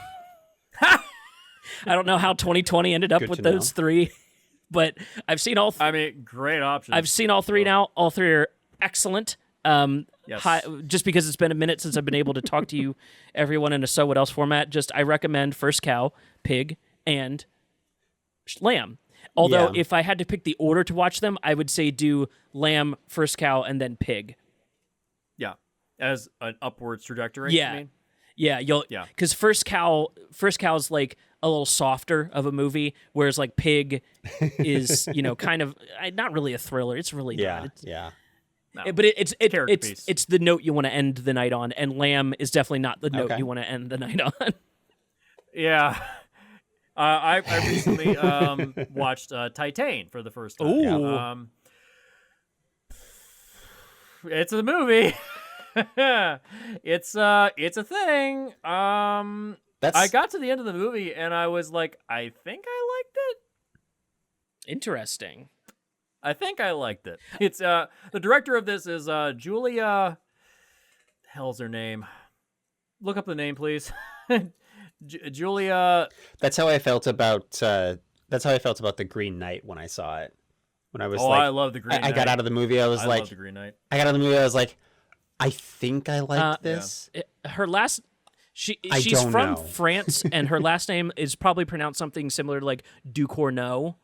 don't know how 2020 ended up with those three, but I've seen all. I mean, great options. I've seen all three now. All three are excellent. Yes. Just because it's been a minute since I've been able to talk to you, everyone, in a So What Else format, I recommend first cow, pig, and lamb. Although if I had to pick the order to watch them, I would say do lamb, first cow, and then pig. Yeah, as an upwards trajectory. Yeah, you mean? Yeah, because first cow is like a little softer of a movie, whereas like pig is kind of not really a thriller. It's really not. No. But it's the note you want to end the night on, and lamb is definitely not the note you want to end the night on. Yeah. I recently watched Titane for the first time. Ooh. It's a movie. It's a thing. I got to the end of the movie and I was like, I think I liked it. Interesting. I think I liked it. It's the director of this is Julia. The hell's her name? Look up the name, please. Julia. That's how I felt about The Green Knight when I saw it. When I was I love The Green Knight. I got out of the movie. I love The Green Knight. I got out of the movie. I was like, I think I liked this. Her last. She's from France, and her last name is probably pronounced something similar to like Ducournau.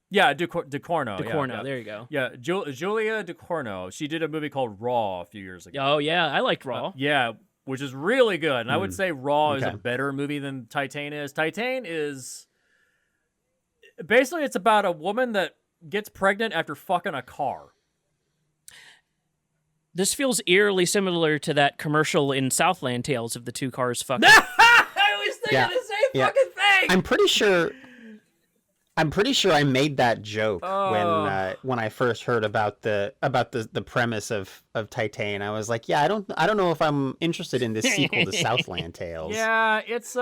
Yeah, Ducournau. Ducournau, yeah. There you go. Yeah, Julia Ducournau. She did a movie called Raw a few years ago. Oh yeah, I liked Raw. Yeah, which is really good. And I would say Raw is a better movie than Titane is. Titane is basically it's about a woman that gets pregnant after fucking a car. This feels eerily similar to that commercial in Southland Tales of the two cars fucking. I was thinking the same fucking thing. I'm pretty sure I made that joke when I first heard about the premise of Titane. I was like, yeah, I don't know if I'm interested in this sequel to Southland Tales. Yeah, it's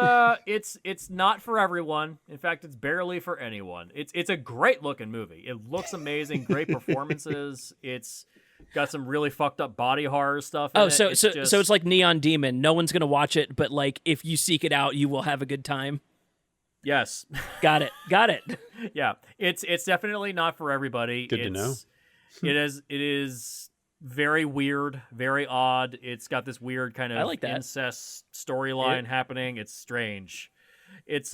not for everyone. In fact, it's barely for anyone. It's a great looking movie. It looks amazing, great performances. It's got some really fucked up body horror stuff. So it's like Neon Demon. No one's gonna watch it, but like if you seek it out, you will have a good time. Yes. Got it. Yeah. It's definitely not for everybody. Good to know. It is very weird, very odd. It's got this weird kind of incest storyline happening. It's strange. It's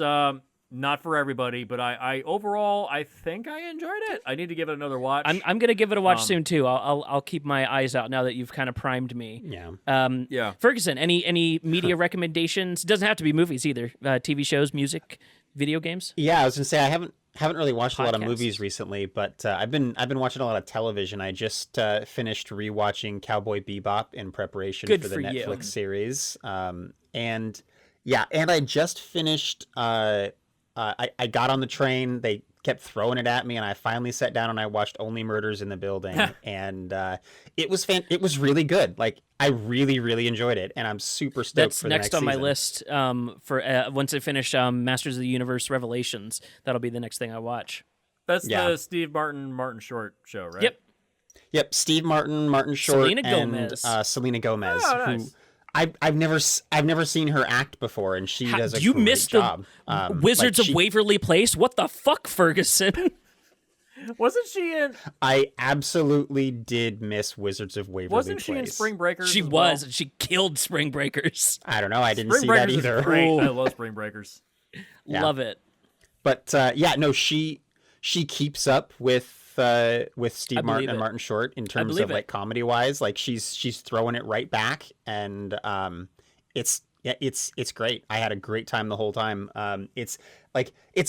not for everybody, but I overall I think I enjoyed it. I need to give it another watch. I'm gonna give it a watch soon too. I'll keep my eyes out now that you've kind of primed me. Yeah. Ferguson, any media recommendations? It doesn't have to be movies either. TV shows, music, video games. Yeah, I was gonna say I haven't really watched a lot of movies recently, but I've been watching a lot of television. I just finished rewatching Cowboy Bebop in preparation for the Netflix series. And I just finished. I got on the train. They kept throwing it at me, and I finally sat down and I watched Only Murders in the Building, and it was really good. Like, I really, really enjoyed it, and I'm super stoked That's for the next next on my season. list. For once I finish Masters of the Universe Revelations, that'll be the next thing I watch. That's the Steve Martin Short show, right? Yep, Steve Martin Short, Selena Gomez. and Selena Gomez, Oh, nice. who I've never seen her act before, and she does a you great missed job. the Wizards like of Waverly Place? What the fuck, Ferguson? Wasn't she in? I absolutely did miss Wizards of Waverly Wasn't Place. she in Spring Breakers? She as was. well? She killed Spring Breakers. I don't know. I didn't Spring see Breakers that is either. great. Ooh. I love Spring Breakers. Yeah. Love it. But she keeps up with Steve Martin and Martin Short in terms of like comedy wise. Like she's throwing it right back, and it's great. I had a great time the whole time. It's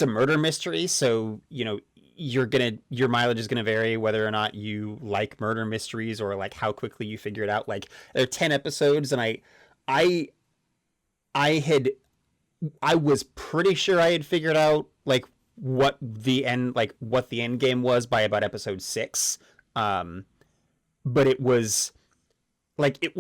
a murder mystery, so your mileage is gonna vary whether or not you like murder mysteries or like how quickly you figure it out. Like, there are 10 episodes, and I was pretty sure I had figured out like what the end game was by about episode 6. But it was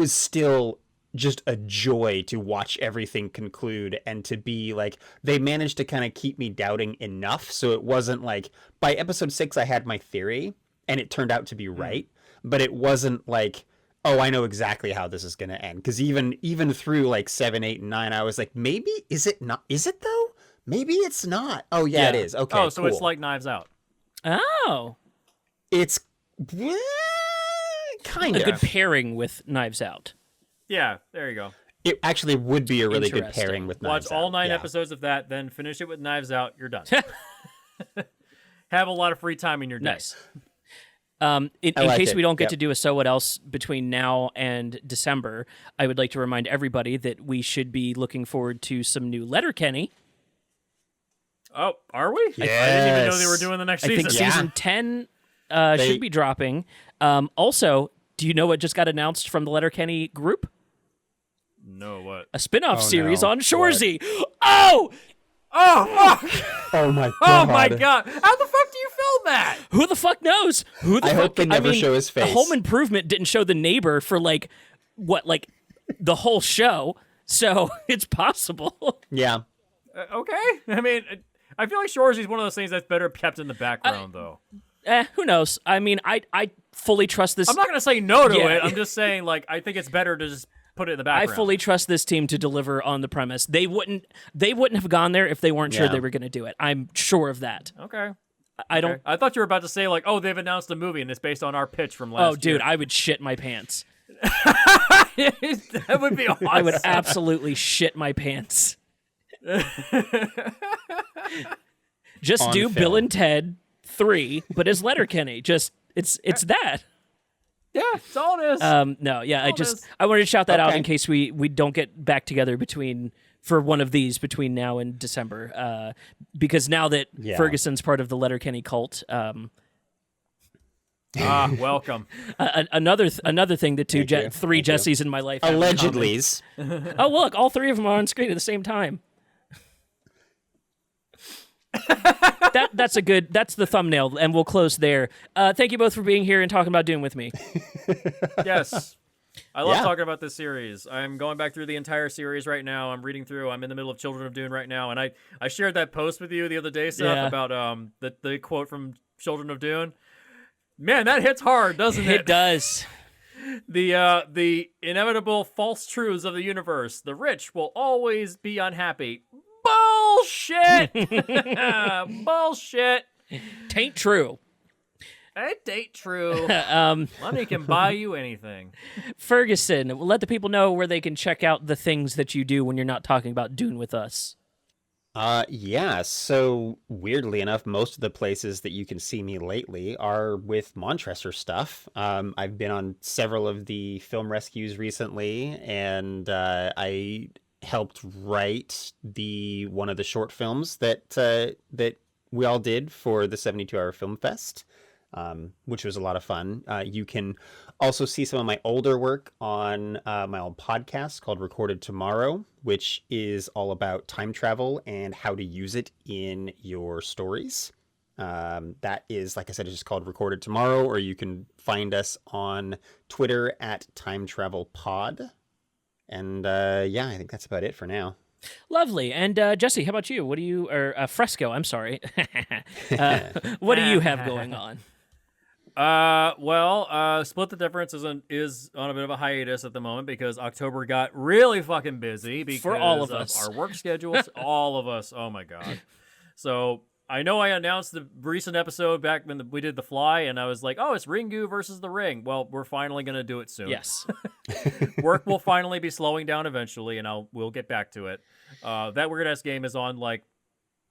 still just a joy to watch everything conclude, and to be like, they managed to kind of keep me doubting enough. So it wasn't like by episode 6, I had my theory and it turned out to be right, but it wasn't like, oh, I know exactly how this is going to end. Cause even through like 7, 8, and 9, I was like, maybe, is it not? Is it though? Maybe it's not. Oh yeah, it is. Okay. Oh, so cool. it's like Knives Out. Oh. It's kind A of good pairing with Knives Out. Yeah, there you go. It actually would be a really good Interesting. pairing with Watch Knives all Out. 9 Yeah. episodes of that, then finish it with Knives Out. You're done. Have a lot of free time in your day. Nice. In like case it. we don't get Yep. to do a So What Else between now and December, I would like to remind everybody that we should be looking forward to some new Letterkenny. Oh, are we? Yes. I didn't even know they were doing the next I season. think Yeah. season 10 They- should be dropping. Also, do you know what just got announced from the Letterkenny group? No, what? A spin-off Oh, series no. on Shoresy. Oh! Oh, fuck! Oh my god. Oh, my God. How the fuck do you film that? Who the fuck knows? Who the I fuck? hope they never show his face. Home Improvement didn't show the neighbor for like the whole show, so it's possible. Yeah. Okay. I mean, I feel like Shoresy is one of those things that's better kept in the background, though. Who knows? I mean, I fully trust this. I'm not going to say no to Yeah. it. I'm just saying, like, I think it's better to just put it in the I background. fully trust this team to deliver on the premise. They wouldn't have gone there if they weren't sure Yeah. they were going to do it. I'm sure of that. Okay. I don't. I thought you were about to say, like, oh, they've announced a movie and it's based on our pitch from last Oh, year. dude, I would shit my pants. That would be awesome. I would absolutely shit my pants. Just On do film. Bill and Ted 3, but as Letterkenny. Just it's that. Yeah, that's all it is. No, yeah, All it is. I wanted to shout that out Okay. in case we don't get back together for one of these between now and December. Because now that Yeah. Ferguson's part of the Letterkenny cult, Welcome. another thing that Thank you. three Thank you. Jessies in my life have in Allegedly's. common. Oh, look, all three of them are on screen at the same time. That's the thumbnail, and we'll close there. Thank you both for being here and talking about Dune with me. Yes. I love Yeah. talking about this series. I'm going back through the entire series right now. I'm reading through. I'm in the middle of Children of Dune right now, and I shared that post with you the other day, Seth, Yeah. about the quote from Children of Dune. Man, that hits hard, doesn't it? It does. The inevitable false truths of the universe. The rich will always be unhappy. Bullshit. Bullshit. Tain't true. It ain't true. Um, Money can buy you anything. Ferguson, let the people know where they can check out the things that you do when you're not talking about Dune with us. Yeah, so weirdly enough, most of the places that you can see me lately are with Montressor stuff. I've been on several of the film rescues recently, and I helped write one of the short films that we all did for the 72-hour film fest, which was a lot of fun. You can also see some of my older work on my old podcast called Recorded Tomorrow, which is all about time travel and how to use it in your stories. That is, like I said, it's just called Recorded Tomorrow, or you can find us on Twitter at Time Travel Pod. And yeah, I think that's about it for now. Lovely. And Jesse, how about you? What do you, or Fresco, I'm sorry. What do you have going on? Split the Difference is on a bit of a hiatus at the moment because October got really fucking busy because for all of us. Our work schedules. All of us. Oh my god. So I know I announced the recent episode back when we did The Fly, and I was like, "Oh, it's Ringu versus the Ring." Well, we're finally gonna do it soon. Yes. Work will finally be slowing down eventually, and we'll get back to it. That Weird Ass Game is on like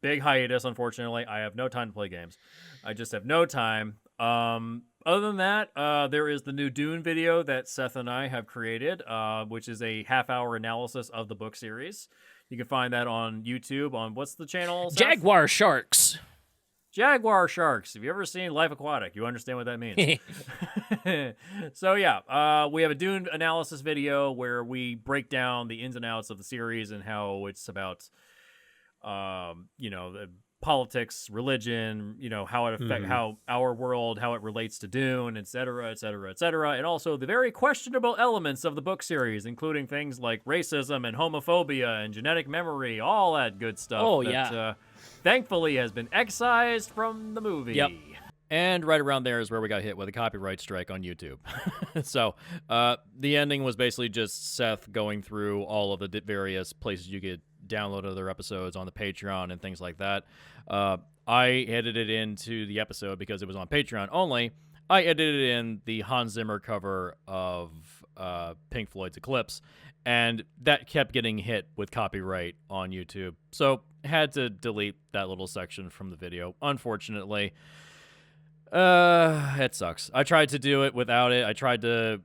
big hiatus. Unfortunately, I have no time to play games. I just have no time. Other than that, there is the new Dune video that Seth and I have created, which is a half-hour analysis of the book series. You can find that on YouTube on what's the channel, Seth? Jaguar Sharks. Jaguar Sharks. Have you ever seen Life Aquatic? You understand what that means. So yeah, we have a Dune analysis video where we break down the ins and outs of the series and how it's about, the politics, religion, how it affects how our world, how it relates to Dune, et cetera, et cetera, et cetera, and also the very questionable elements of the book series, including things like racism and homophobia and genetic memory, all that good stuff. Oh, that, thankfully has been excised from the movie. Yep. And right around there is where we got hit with a copyright strike on YouTube. So the ending was basically just Seth going through all of the various places you could download other episodes on the Patreon and things like that. I edited into the episode because it was on Patreon only. I edited in the Hans Zimmer cover of Pink Floyd's Eclipse, and that kept getting hit with copyright on YouTube. So had to delete that little section from the video, unfortunately. It sucks. I tried to do it without it. I tried to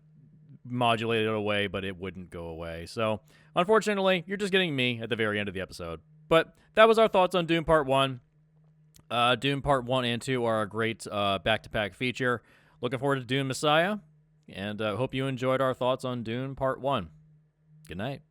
modulate it away, but it wouldn't go away. So, unfortunately, you're just getting me at the very end of the episode. But that was our thoughts on Dune Part 1. Dune Part 1 and 2 are a great back-to-back feature. Looking forward to Dune Messiah, and hope you enjoyed our thoughts on Dune Part 1. Good night.